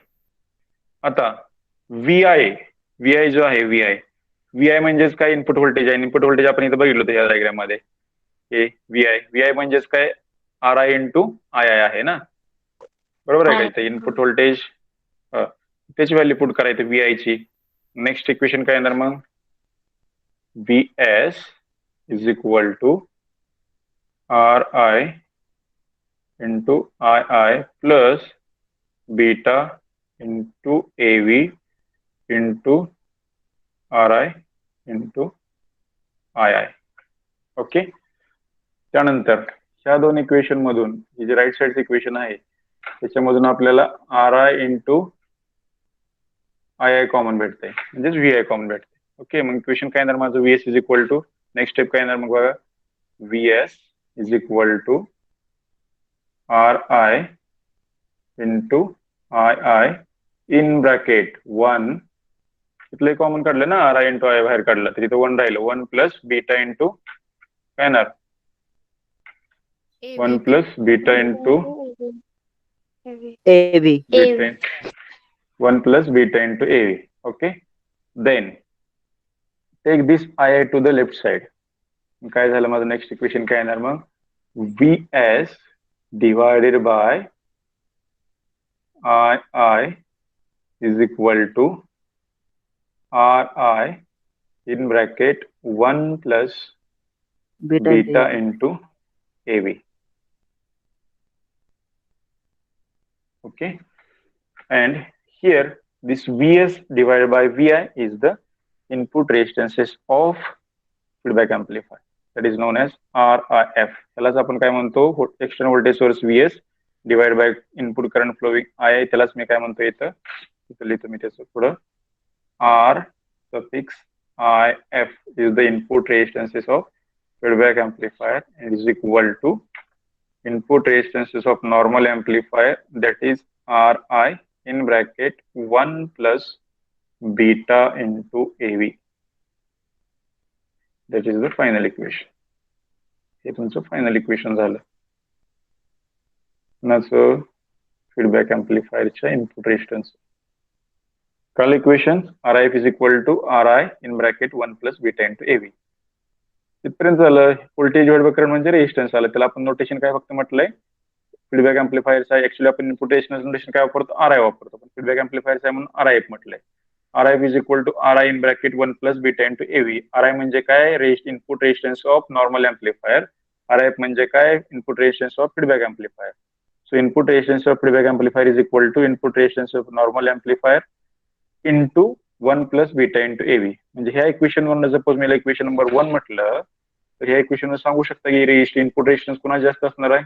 S2: आता VI जो आहे VI म्हणजेच काय, इनपुट व्होल्टेज आहे. इनपुट व्होल्टेज आपण इथे बघितलं होतं या डायग्राम मध्ये. हे VI म्हणजेच काय, RI इंटू II आहे ना, बरोबर आहे का? इथे इनपुट व्होल्टेज त्याची व्हॅल्यू पुट करायचं VI ची. नेक्स्ट इक्वेशन काय येणार मग? VS is equal to RI into II plus beta into AV into RI into II. Okay, त्यानंतर ह्या दोन इक्वेशन मधून ही जी राईट साइड इक्वेशन आहे त्याच्यामधून आपल्याला RI इंटू II कॉमन भेटते, म्हणजेच VI कॉमन भेटते. ओके, मग इक्वेशन काय येणार माझं? VS is equal to, next step काय येणार मग बघा, VS is equal to RI into II in bracket 1, इथले कॉमन काढलं ना, RI into II बाहेर काढलं तर इथं 1 राहिलं, 1 प्लस बीटा इंटू काय येणार, 1 plus beta into
S5: AV.
S2: 1 plus beta into AV. Okay, then take this II to the left side. काय झालं माझं? नेक्स्ट इक्वेशन काय येणार मग? VS divided by II is equal to RI in bracket 1 plus beta into AV. Okay, and here this VS divided by VI is the input resistances of feedback amplifier, that is known as RIF. त्यालाच आपण काय म्हणतो, external voltage source VS divide by input current flowing II. त्यालाच मी काय म्हणतो, इथं लिहितो मी त्याचं पुढं, R suffix IF is the input resistances of feedback amplifier and is equal to input resistances of normal amplifier, that is RI in bracket 1 plus beta into AV. That is the final equation. हे तुमचं final equation झालं नाचं feedback एम्प्लिफायरच्या input resistance. काल equation RIF is equal to RI in bracket 1 plus beta into AV. इथपर्यंत झालं. Voltage divide current म्हणजे resistance आलं, त्याला आपण नोटेशन काय फक्त म्हटलंय, फीडबॅक एम्प्लिफायरचा ऍक्च्युअली आपण इनपुट रेजिस्टन्स नोटेशन काय वापरतो, RI वापरतो, पण फीडबॅक एम्प्लिफायरचा आहे म्हणून RIF म्हटलंय. RIF is equal to RI in bracket 1 plus beta into AV. RI म्हणजे काय, input resistance of normal amplifier. RIF म्हणजे काय, input resistance of feedback amplifier. So input resistance of feedback amplifier is equal to input resistance of normal amplifier into 1 plus beta into AV. म्हणजे ह्या equation वरून suppose मी equation number 1 म्हटलं तर ह्या equation वर सांगू शकता की इनपुट रेजिस्टन्स कुणा जास्त असणार आहे,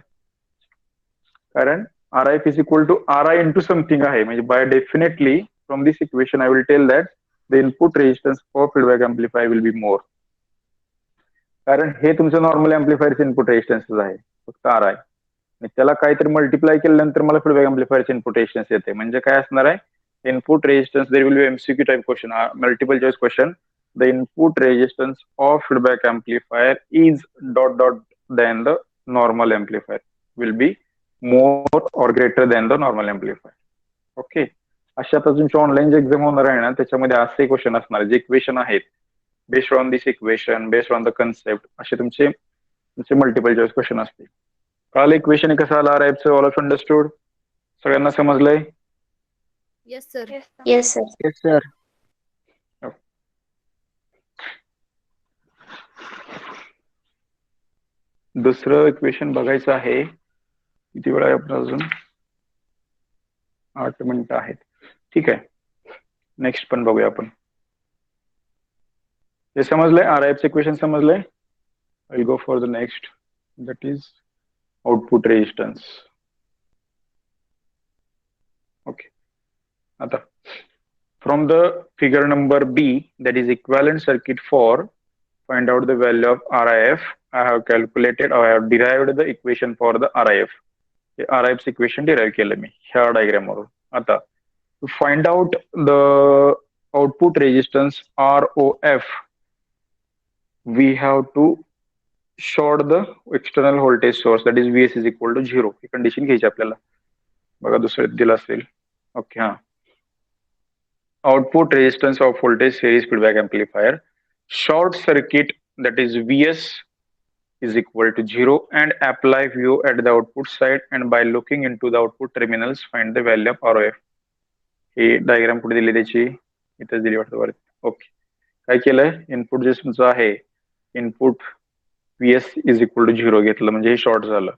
S2: कारण RIF is equal to RI into something आहे. म्हणजे by definitely from this equation I will tell that the input resistance for feedback amplifier will be more, कारण हे तुमचं नॉर्मल एम्प्लिफायरचे इनपुट रेजिस्टन्स आहे फक्त RI. त्याला काहीतरी मल्टिप्लाय केल्यानंतर मला फीडबॅक एम्प्लिफायरचे इनपुट रेजिस्टन्स येते. म्हणजे काय असणार आहे, input resistance, there will be MCQ type question, multiple choice question. The input resistance of feedback amplifier is ... then the normal amplifier will be more or greater than the normal amplifier. Okay, अशा आता तुमची online जे exam होणार आहे ना त्याच्यामध्ये असे question असणार जे इक्वेशन आहेत based on this equation based on the concept असे तुमचे तुमचे मल्टिपल चॉईस क्वेश्चन असतील. काल इक्वेशन कसं आलं आर ऑल ऑफ अंडरस्टूड, सगळ्यांना समजलंय?
S3: Yes sir.
S4: Yes, sir.
S1: Yes sir.
S5: Yes sir.
S2: दुसरं इक्वेशन बघायचं आहे. किती वेळ आहे आपला अजून? 8 मिनिटं आहेत. ठीक आहे, नेक्स्ट पण बघूया आपण. हे समजलंय, आर आय एफ इक्वेशन समजलंय. I go for the next, that is output resistance. Okay, आता from the figure number B that is equivalent circuit for find out the value of RIF, I have calculated or I have derived the equation for the RIF. RIF equation derive केलं मी ह्या diagram वरून. आता to find out the output resistance ROF we have to short the external voltage source, that is VS is equal to 0. He condition घ्यायची आपल्याला. बघा दुसऱ्यात दिलं असेल. ओके, हा output resistance of voltage series feedback amplifier short circuit, that is VS is equal to 0 and apply VO at the output side and by looking into the output terminals find the value of ROF. हे diagram कुठे दिली त्याची? इथेच दिली वाटतं वरती. Okay, काय केलंय, इनपुट जे तुमचं आहे input VS is equal to 0 घेतलं म्हणजे हे शॉर्ट झालं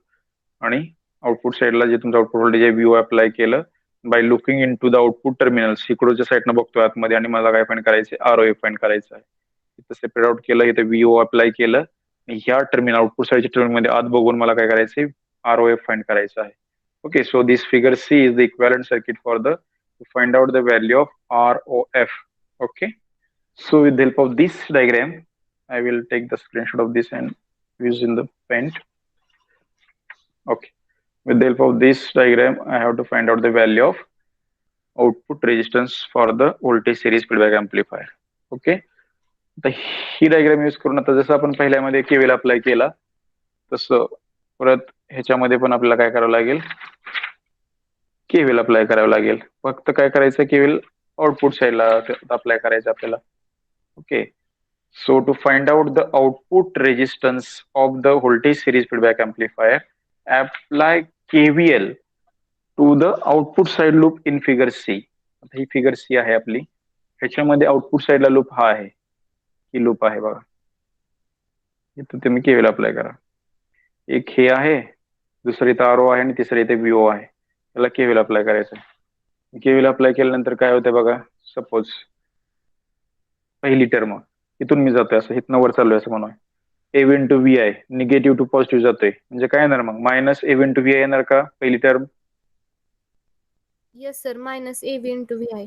S2: आणि आउटपुट साईडला जे तुमचं आउटपुट व्होल्टेज आहे VO अप्लाय केलं by looking into the output terminals. इकडच्या साईडनं बघतोय आतमध्ये आणि मला काय फाइंड करायचं आहे, ROF फाइंड करायचं आहे. इथं सेपरेट आउट केलं, इथं VO अप्लाय केलं आणि ह्या टर्मिनल आउटपुट साईडच्या टर्मिनल मध्ये आत बघून मला काय करायचंय, ROF फाइंड करायचं आहे. Okay, so this figure C is the equivalent circuit for the to find out the value of ROF. Okay, so with the help of this diagram I will take the screenshot of this and use in the paint. Okay, with the help of this diagram I have to find out the value of output resistance for the voltage series feedback amplifier. Okay, आता ही diagram use करून आता जसं आपण पहिल्यामध्ये KVL apply केला तसं परत ह्याच्यामध्ये पण आपल्याला काय करावं लागेल, KVL अप्लाय करावं लागेल. फक्त काय करायचं, KVL आउटपुट साईडला अप्लाय करायचं आपल्याला. Okay, so to find out the output resistance of the voltage series feedback amplifier apply KVL to the output side loop in figure C. आता ही फिगर C आहे आपली, ह्याच्यामध्ये आउटपुट साईडला लूप हा आहे, ही लूप आहे बघा. इथं तुम्ही KVL अप्लाय करा. एक हे आहे, दुसरी इथं RO आहे आणि तिसरी इथे VO आहे. त्याला KVL अप्लाय करायचं. KVL अप्लाय केल्यानंतर काय होतंय बघा, सपोज पहिली टर्म इथून मी जातोय असं, इथनं वर चाललोय असं म्हणून AV into VI negative to positive जातोय म्हणजे काय येणार मग, मायनस AV इंटू VI येणार का पहिली term?
S3: Yes sir, minus AV into VI.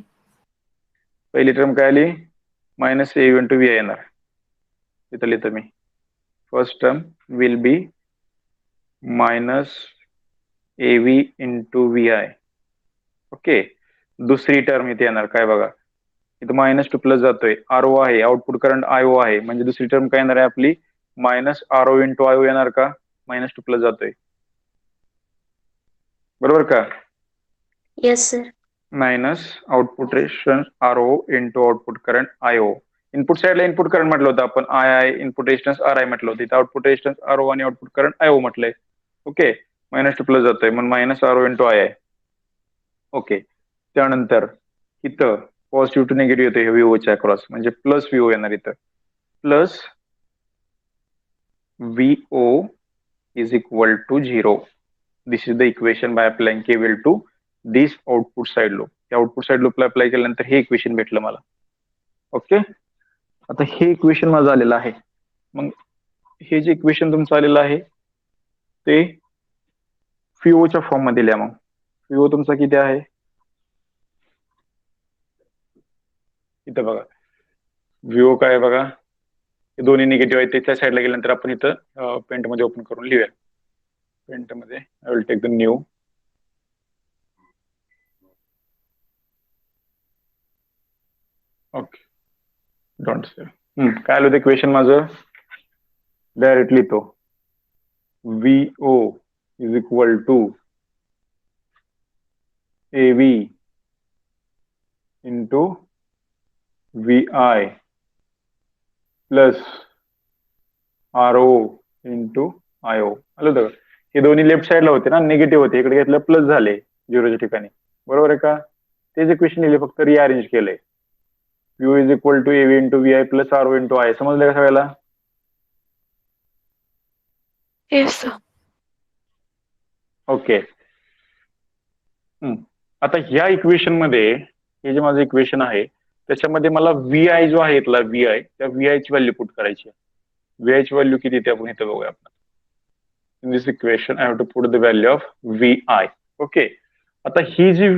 S2: पहिली टर्म काय आली, मायनस AV इंटू VI येणार. इथं लिहितो मी, first term will be minus AV into VI. Okay, दुसरी टर्म इथे येणार काय बघा, इथं मायनस टू प्लस जातोय, RO आहे, आउटपुट करंट IO आहे, म्हणजे दुसरी टर्म काय येणार आहे आपली, मायनस RO इंटू IO येणार का, मायनस टू प्लस जातोय, बरोबर का?
S1: Yes sir.
S2: Minus output resistance RO into output current IO. Input साईडला इनपुट करंट म्हटलं होतं आपण II, इनपुट रेजिस्टन्स RI म्हटलं होतं, इथं आउटपुट रेजिस्टन्स RO आणि आउटपुट करंट IO म्हटलंय. ओके, मायनस टू प्लस जातोय मग minus RO into II. Okay, त्यानंतर इथं पॉझिटिव्ह टू निगेटिव्ह येते VOच्या अक्रॉस म्हणजे प्लस VO येणार, इथं plus VO is equal to 0. This is the equation by applying KVL to this output side loop. त्या output side लूपला apply केल्यानंतर हे equation भेटलं मला. ओके, आता हे इक्वेशन माझं आलेलं आहे. मग हे जे इक्वेशन तुमचं आलेलं आहे ते VOच्या फॉर्म मध्ये लिहा. मग VO तुमचा किती आहे, इथं बघा VO काय बघा, हे दोन्ही निगेटिव्ह आहेत, त्या साईडला गेल्यानंतर आपण इथं पेंट मध्ये ओपन करून लिहूया. पेंट मध्ये I will take the new. Okay, don't save. काय आलं ते इक्वेशन माझं, डायरेक्टली तो VO is equal to AV into V I plus R O into I O. आलं होतं का? हे दोन्ही लेफ्ट साईडला होते ना, निगेटिव्ह होते, इकडे घेतलं प्लस झाले झिरोच्या ठिकाणी. बरोबर आहे का? तेच इक्वेशन लिहिले, फक्त रिअरेंज केलंय. U is equal to AV into V I plus R O into I. समजलं का सगळ्याला?
S4: Yes, sir.
S2: ओके. आता ह्या इक्वेशन मध्ये, हे जे माझं इक्वेशन आहे त्याच्यामध्ये मला व्ही आय जो आहे इथला व्ही आय, त्या व्ही आय ची व्हॅल्यू पुट करायची आहे. व्ही आय ची व्हॅल्यू किती ते आपण इथं बघूया आपण. In this equation I have to put the value of V I. Okay. आता ही जी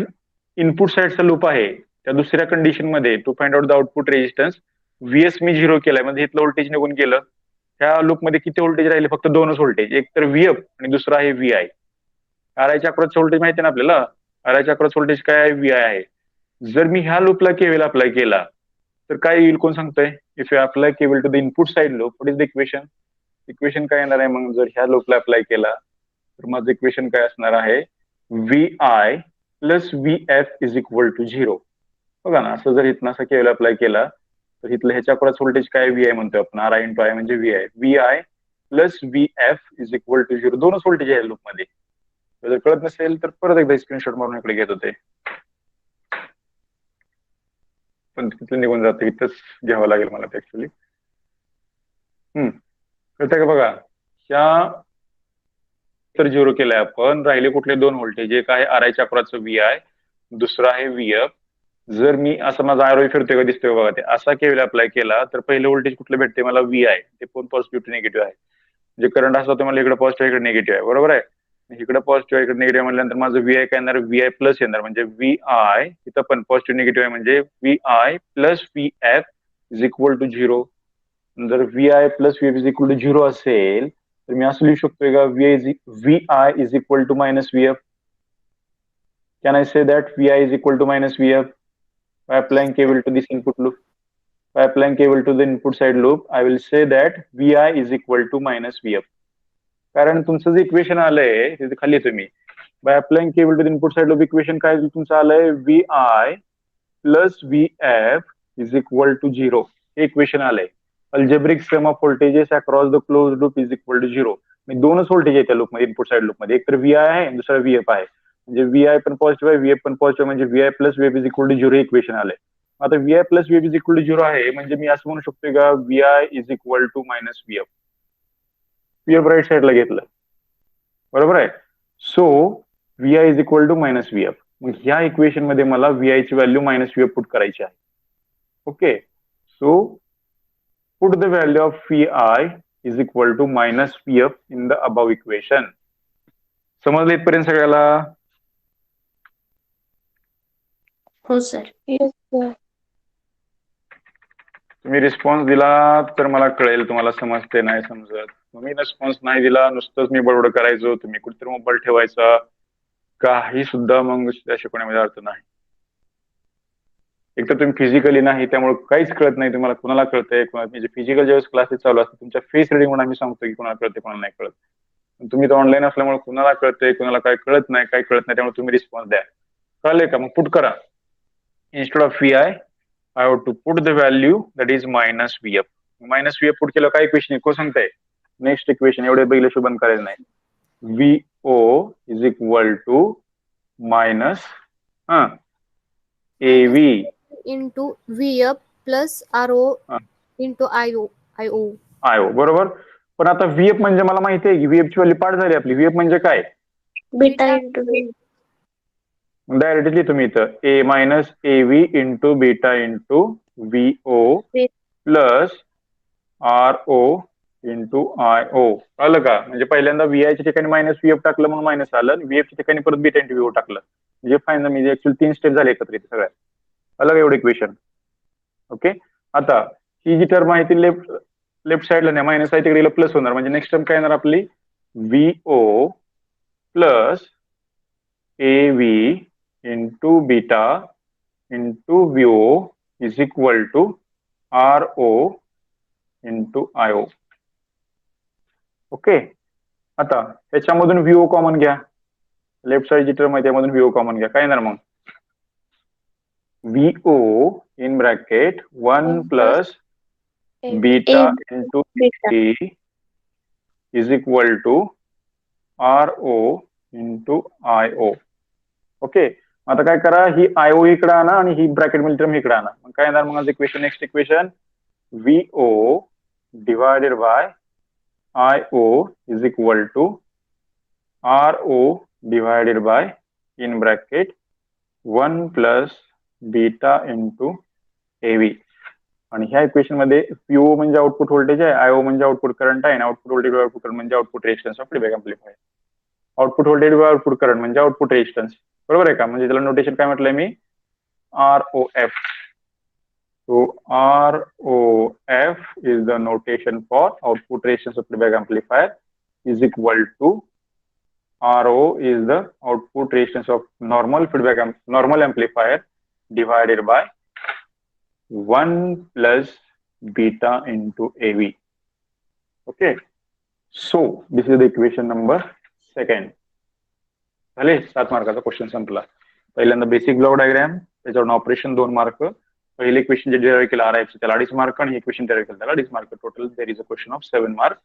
S2: इनपुट साइडचा लूप आहे त्या दुसऱ्या कंडिशन मध्ये to find out the output resistance VS मी 0 केलाय, म्हणजे इथलं व्होल्टेज निघून गेलं. ह्या लूप मध्ये किती व्होल्टेज राहिले? फक्त दोनच व्होल्टेज, एक तर व्हीएफ आणि दुसरा आहे व्ही आय. आर आयच्या अक्रॉसचं व्होल्टेज माहिती ना आपल्याला, आर आयच्या अक्रॉस व्होल्टेज काय आहे? व्ही आय आहे. जर मी ह्या लूपला केव्हीएल अप्लाय केला तर काय येईल? कोण सांगतंय? If you apply KVL to the input side loop, what is the equation? Equation काय येणार आहे मग जर ह्या लूपला अप्लाय केला तर माझं इक्वेशन काय असणार आहे? V I plus V F is equal to 0. बघा ना, असं जर इथनं असं केव्हीएल अप्लाय केला तर इथलं ह्याच्या अक्रॉस व्होल्टेज काय? व्ही आय म्हणतोय आपण, आर आय इंटू आय म्हणजे V I. V I plus V F is equal to 0. दोनच व्होल्टेज आहे लूपमध्ये. जर कळत नसेल तर परत एकदा स्क्रीनशॉट मारून इकडे घेत होते, पण तिथलं निघून जातं, इथंच घ्यावं लागेल मला ते ऍक्च्युली. कळतंय का? बघा, ह्या तर 0 केलाय आपण, राहिले कुठले दोन व्होल्टेज, एक आहे आर आयच्या अक्रॉसचं व्ही आय, दुसरा आहे व्ही एफ. जर मी असं माझा आरोही फिरतोय का दिसतोय बघा, ते असा केव्हीएल अप्लाय केला तर पहिलं व्होल्टेज कुठलं भेटते मला? V I. ते पण पॉझिटिव्ह टू निगेटिव्ह आहे. जे करंट असतो मला इकडे पॉझिटिव्ह इकडे निगेटिव्ह आहे. बरोबर आहे? इकडे पॉझिटिव्ह इकडे निगेटिव्ह म्हटल्यानंतर माझं व्ही आय काय येणार? व्ही आय प्लस येणार, म्हणजे व्ही आय इथं पण पॉझिटिव्ह निगेटिव्ह आहे, म्हणजे V I plus V F is equal to 0. जर V I plus V F is equal to 0 असेल तर मी असं लिहू शकतोय का? V I is equal to minus V F. Can I say that V I is equal to minus V F by applying KVL to this input loop? By applying KVL to the input side loop, I will say that VI is equal to minus VF. कारण तुमचं जे equation आलंय तिथे खाली तुम्ही by applying KVL to the input side loop equation काय तुमचं आलंय? V I plus V F is equal to 0. हे इक्वेशन आलंय. Algebraic sum of voltages across the close loop is equal to 0. मी दोनच व्होल्टेज आहेत त्या लूपमध्ये, इनपुट साइड लूपमध्ये, एक तर व्ही आय आहे आणि दुसरा व्हीएफ आहे. म्हणजे व्ही आय पण पॉझिटिव्ह आहे, व्हीएफ पण पॉझिटिव्ह, म्हणजे V I plus VF is equal to 0 equation आलंय. आता V I plus VF is equal to 0 आहे, म्हणजे मी असं म्हणू शकतो का? V I is equal to minus VF. VF right साईडला घेतलं, बरोबर आहे? So V I is equal to minus VF. मग ह्या इक्वेशन मध्ये मला व्ही आय ची व्हॅल्यू मायनस व्हीएफ पुट करायची आहे. Okay. So put the value of V I is equal to minus VF in the above equation. समजलं इथपर्यंत सगळ्याला?
S1: हो सर.
S4: Yes, sir.
S2: तुम्ही रिस्पॉन्स दिला तर मला कळेल तुम्हाला समजते नाही समजत. मी रिस्पॉन्स नाही दिला, नुसतंच मी बडबड करायचो, तुम्ही कुठेतरी मोबाईल ठेवायचा, काही सुद्धा मग शिकवण्यामध्ये अर्थ नाही. एक तर तुम्ही फिजिकली नाही त्यामुळे काहीच कळत नाही तुम्हाला, कुणाला कळतंय म्हणजे फिजिकल ज्यावेळेस क्लासेस चालू असतात तुमच्या फेस रिडिंग म्हणून आम्ही सांगतो की कुणाला कळते कुणाला नाही कळत. तुम्ही तर ऑनलाईन असल्यामुळे कुणाला कळतंय कुणाला काय कळत नाही, काही कळत नाही, त्यामुळे तुम्ही रिस्पॉन्स द्या. कळले का? मग पुट करा. Instead of V I I have to put the value that is minus VF. Minus VF put केलं काय इक्वेशन को सांगताय? नेक्स्ट इक्वेशन एवढे बघितल्याशिवाय बंद करायचं नाही. VO is equal to minus AV
S3: into VF plus RO into IO.
S2: IO. बरोबर. पण आता VF म्हणजे मला माहिती आहे की VF ची व्हॅल्यू पाठ झाली आपली. VF म्हणजे काय?
S1: Beta into V.
S2: डायरेक्टली तुम्ही इथं A minus AV into beta into VO plus RO into IO. कळलं का? म्हणजे पहिल्यांदा VI च्या ठिकाणी मायनस VF टाकलं म्हणून मायनस आलं, VF च्या ठिकाणी परत बीटा इंटू VO टाकलं, म्हणजे फायनल म्हणजे ऍक्च्युअली 3 स्टेप झाले एकत्रित सगळ्या. अलग एवढं इक्वेशन. ओके. आता ही जी टर्म आहे ती लेफ्ट साईडला नाही, मायनस आहे तिकडे प्लस होणार, म्हणजे नेक्स्ट टर्म काय येणार आपली? VO plus AV into beta into VO is equal to RO into IO. Okay. आता त्याच्यामधून VO कॉमन घ्या, लेफ्ट साईड जी टर्म आहे त्यामधून VO कॉमन घ्या, काय येणार मग? VO in bracket 1 plus
S4: AV.
S2: beta
S1: A
S2: into
S1: beta.
S2: A is equal to RO into IO. Okay, आता काय करा, ही IO इकडे आणा आणि ही ब्रॅकेट मध्ये टर्म इकडे आणा. मग काय येणार मग equation, next equation VO divided by IO is equal to RO divided by in bracket 1 plus beta into AV. आणि ह्या इक्वेशन मध्ये PO म्हणजे आउटपुट व्होल्टेज आहे, IO म्हणजे आउटपुट करंट आहे, आणि आउटपुट व्होल्टेज आउटपुट करंट म्हणजे output resistance of feedback amplifier. Output voltage output current म्हणजे आउटपुट रेजिस्टन्स, बरोबर आहे का? म्हणजे त्याला नोटेशन काय म्हटलंय मी, ROF. So ROF is the notation for output resistance of feedback amplifier is equal to RO is the output resistance of normal amplifier divided by 1 plus beta into AV. Okay, so this is the equation number 2. झाले 7 मार्काचा question संपला. पहिल्यांदा basic block diagram, त्याच्यावर operation 2 mark, पहिले equation जे derive केलं RF त्याला 2.5 mark, आणि equation derive केलं त्याला 2.5 mark. Total there is a question of 7 mark.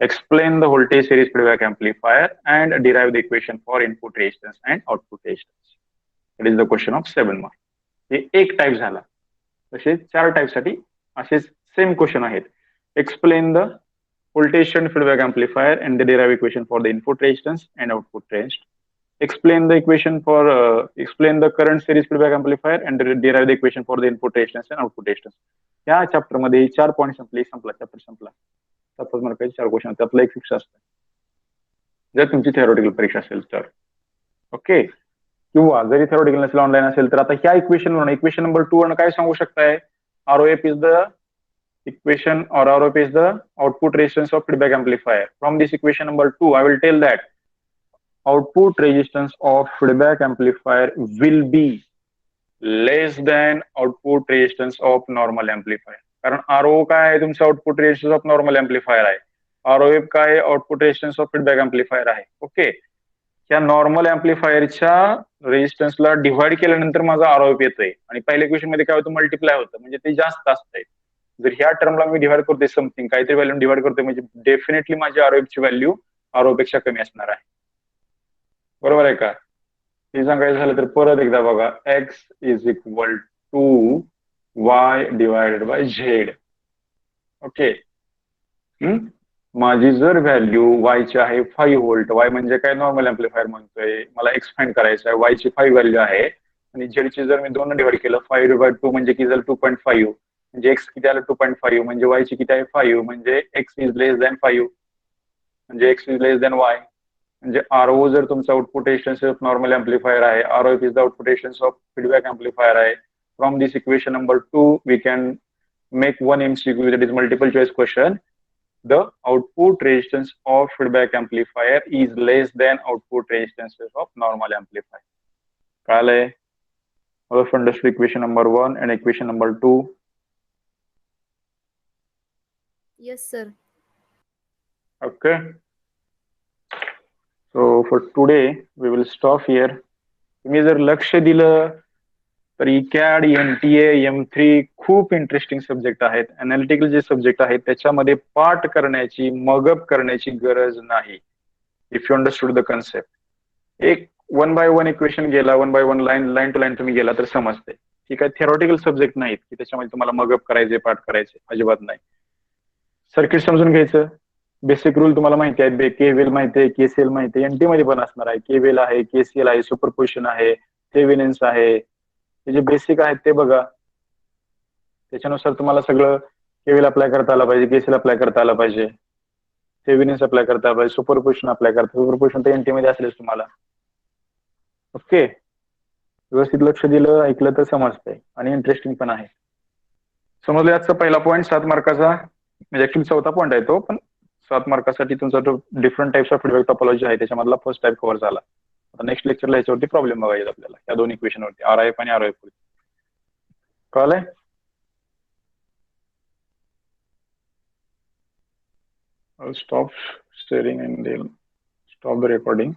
S2: Explain the voltage series feedback amplifier and derive the equation for input resistance and output resistance. It is the question of 7 mark. हे एक type झाला. तसे 4 type साठी असे same question आहेत. Explain the voltage shunt feedback amplifier and the derive equation for the input resistance and output resistance. Explain the equation for explain the current series feedback amplifier and derive the equation for the input resistance and output resistance. या chapter मध्ये 4 point संपला chapter संपला. 7 मार्काचे 4 question, त्यातलं एक fix असतं जर तुमची theoretical परीक्षा असेल तर. ओके, किंवा जरी थेरोटिकल नसेल, ऑनलाईन असेल तर आता ह्या इक्वेशनवरून, इक्वेशन नंबर 2 वरून काय सांगू शकताय, ROF is the equation or ROF is the output resistance of feedback amplifier. From this equation number 2 I will tell that output resistance of feedback amplifier will be less than output resistance of normal amplifier. कारण RO काय आहे, तुमचं output resistance of normal amplifier आहे. ROF काय, output resistance of feedback amplifier आहे. Okay, या normal एम्प्लीफायरच्या रेजिस्टन्सला divide केल्यानंतर माझा ROF येतोय, आणि पहिल्या इक्वेशन मध्ये काय होतं, मल्टिप्लाय होतं, म्हणजे ते जास्त असतंय. जर ह्या टर्मला मी डिव्हाइड करतोय समथिंग, काहीतरी व्हॅल्यू डिव्हाइड करतोय, म्हणजे डेफिनेटली माझी ROF ची व्हॅल्यू RO पेक्षा कमी असणार आहे. बरोबर आहे का? हे सांगायचं झालं तर परत एकदा बघा, X is equal to Y divided by Z. Okay, माझी जर व्हॅल्यू Y ची आहे 5 व्होल्ट, Y म्हणजे काय, नॉर्मल एम्प्लीफायर म्हणतोय, मला एक्सपेंड करायचं आहे, Y ची 5 व्हॅल्यू आहे, आणि Z ची जर मी 2 डिवाइड केलं, 5 डिवाइड 2 म्हणजे किती झालं, 2.5, म्हणजे X किती आलं, 2.5, म्हणजे Y ची किती आहे, 5, म्हणजे X इज लेस दॅन 5, म्हणजे X is less than Y. म्हणजे RO जर तुमचा output resistance of normal amplifier आहे, ROF is the output resistance of feedback amplifier आहे. From this equation number 2 we can make one MCQ, that is multiple choice question. The output resistance of feedback amplifier is less than output resistance of normal amplifier. कळालंय? All of understood equation number 1 and equation number 2.
S3: Yes, sir.
S2: Okay. So for today we will stop here. तुम्ही जर लक्ष दिलं तर CAD, NTA, M3 खूप interesting subject आहेत. Analytical जे subject आहेत त्याच्यामध्ये पाठ करण्याची, मगअप करण्याची गरज नाही. If you understood the concept, एक 1 by 1 इक्वेशन गेला, 1 by 1 लाईन टू लाईन तुम्ही गेला तर समजते. ठीक आहे, थेरोटिकल सब्जेक्ट नाहीत की त्याच्यामध्ये तुम्हाला मगअप करायचे, पाठ करायचे, अजिबात नाही. सर्किट समजून घ्यायचं, बेसिक रूल तुम्हाला माहिती आहेत, KVL माहिती आहे, KCL माहिती आहे, NT मध्ये पण असणार आहे. KVL आहे, KCL आहे, सुपरपोजिशन आहे, थेवेनिन्स आहे, ते जे बेसिक आहेत ते बघा. त्याच्यानुसार तुम्हाला सगळं KVL अप्लाय करता आला पाहिजे, KCL अप्लाय करता आला पाहिजे, थेवेनिन्स अप्लाय करता आला पाहिजे, सुपरपोजिशन अप्लाय करता. सुपरपोजिशन तर NT मध्ये असेलच तुम्हाला. ओके, व्यवस्थित लक्ष दिलं, ऐकलं तर समजतंय आणि इंटरेस्टिंग पण आहे. समजलं? आजचा पहिला पॉईंट 7 मार्काचा, म्हणजे ऍक्च्युअली 4था पॉईंट आहे तो, पण 7 मार्कासाठी तुमचा जो different types of feedback topology आहे त्याच्यामधला फर्स्ट टाइप कव्हर झाला. आता नेक्स्ट लेक्चरला याच्यावरती प्रॉब्लेम बघायचे आपल्याला, या 2 इक्वेशन वरती, RIF आणि ROF. कळलंय? I'll stop sharing and then stop the recording.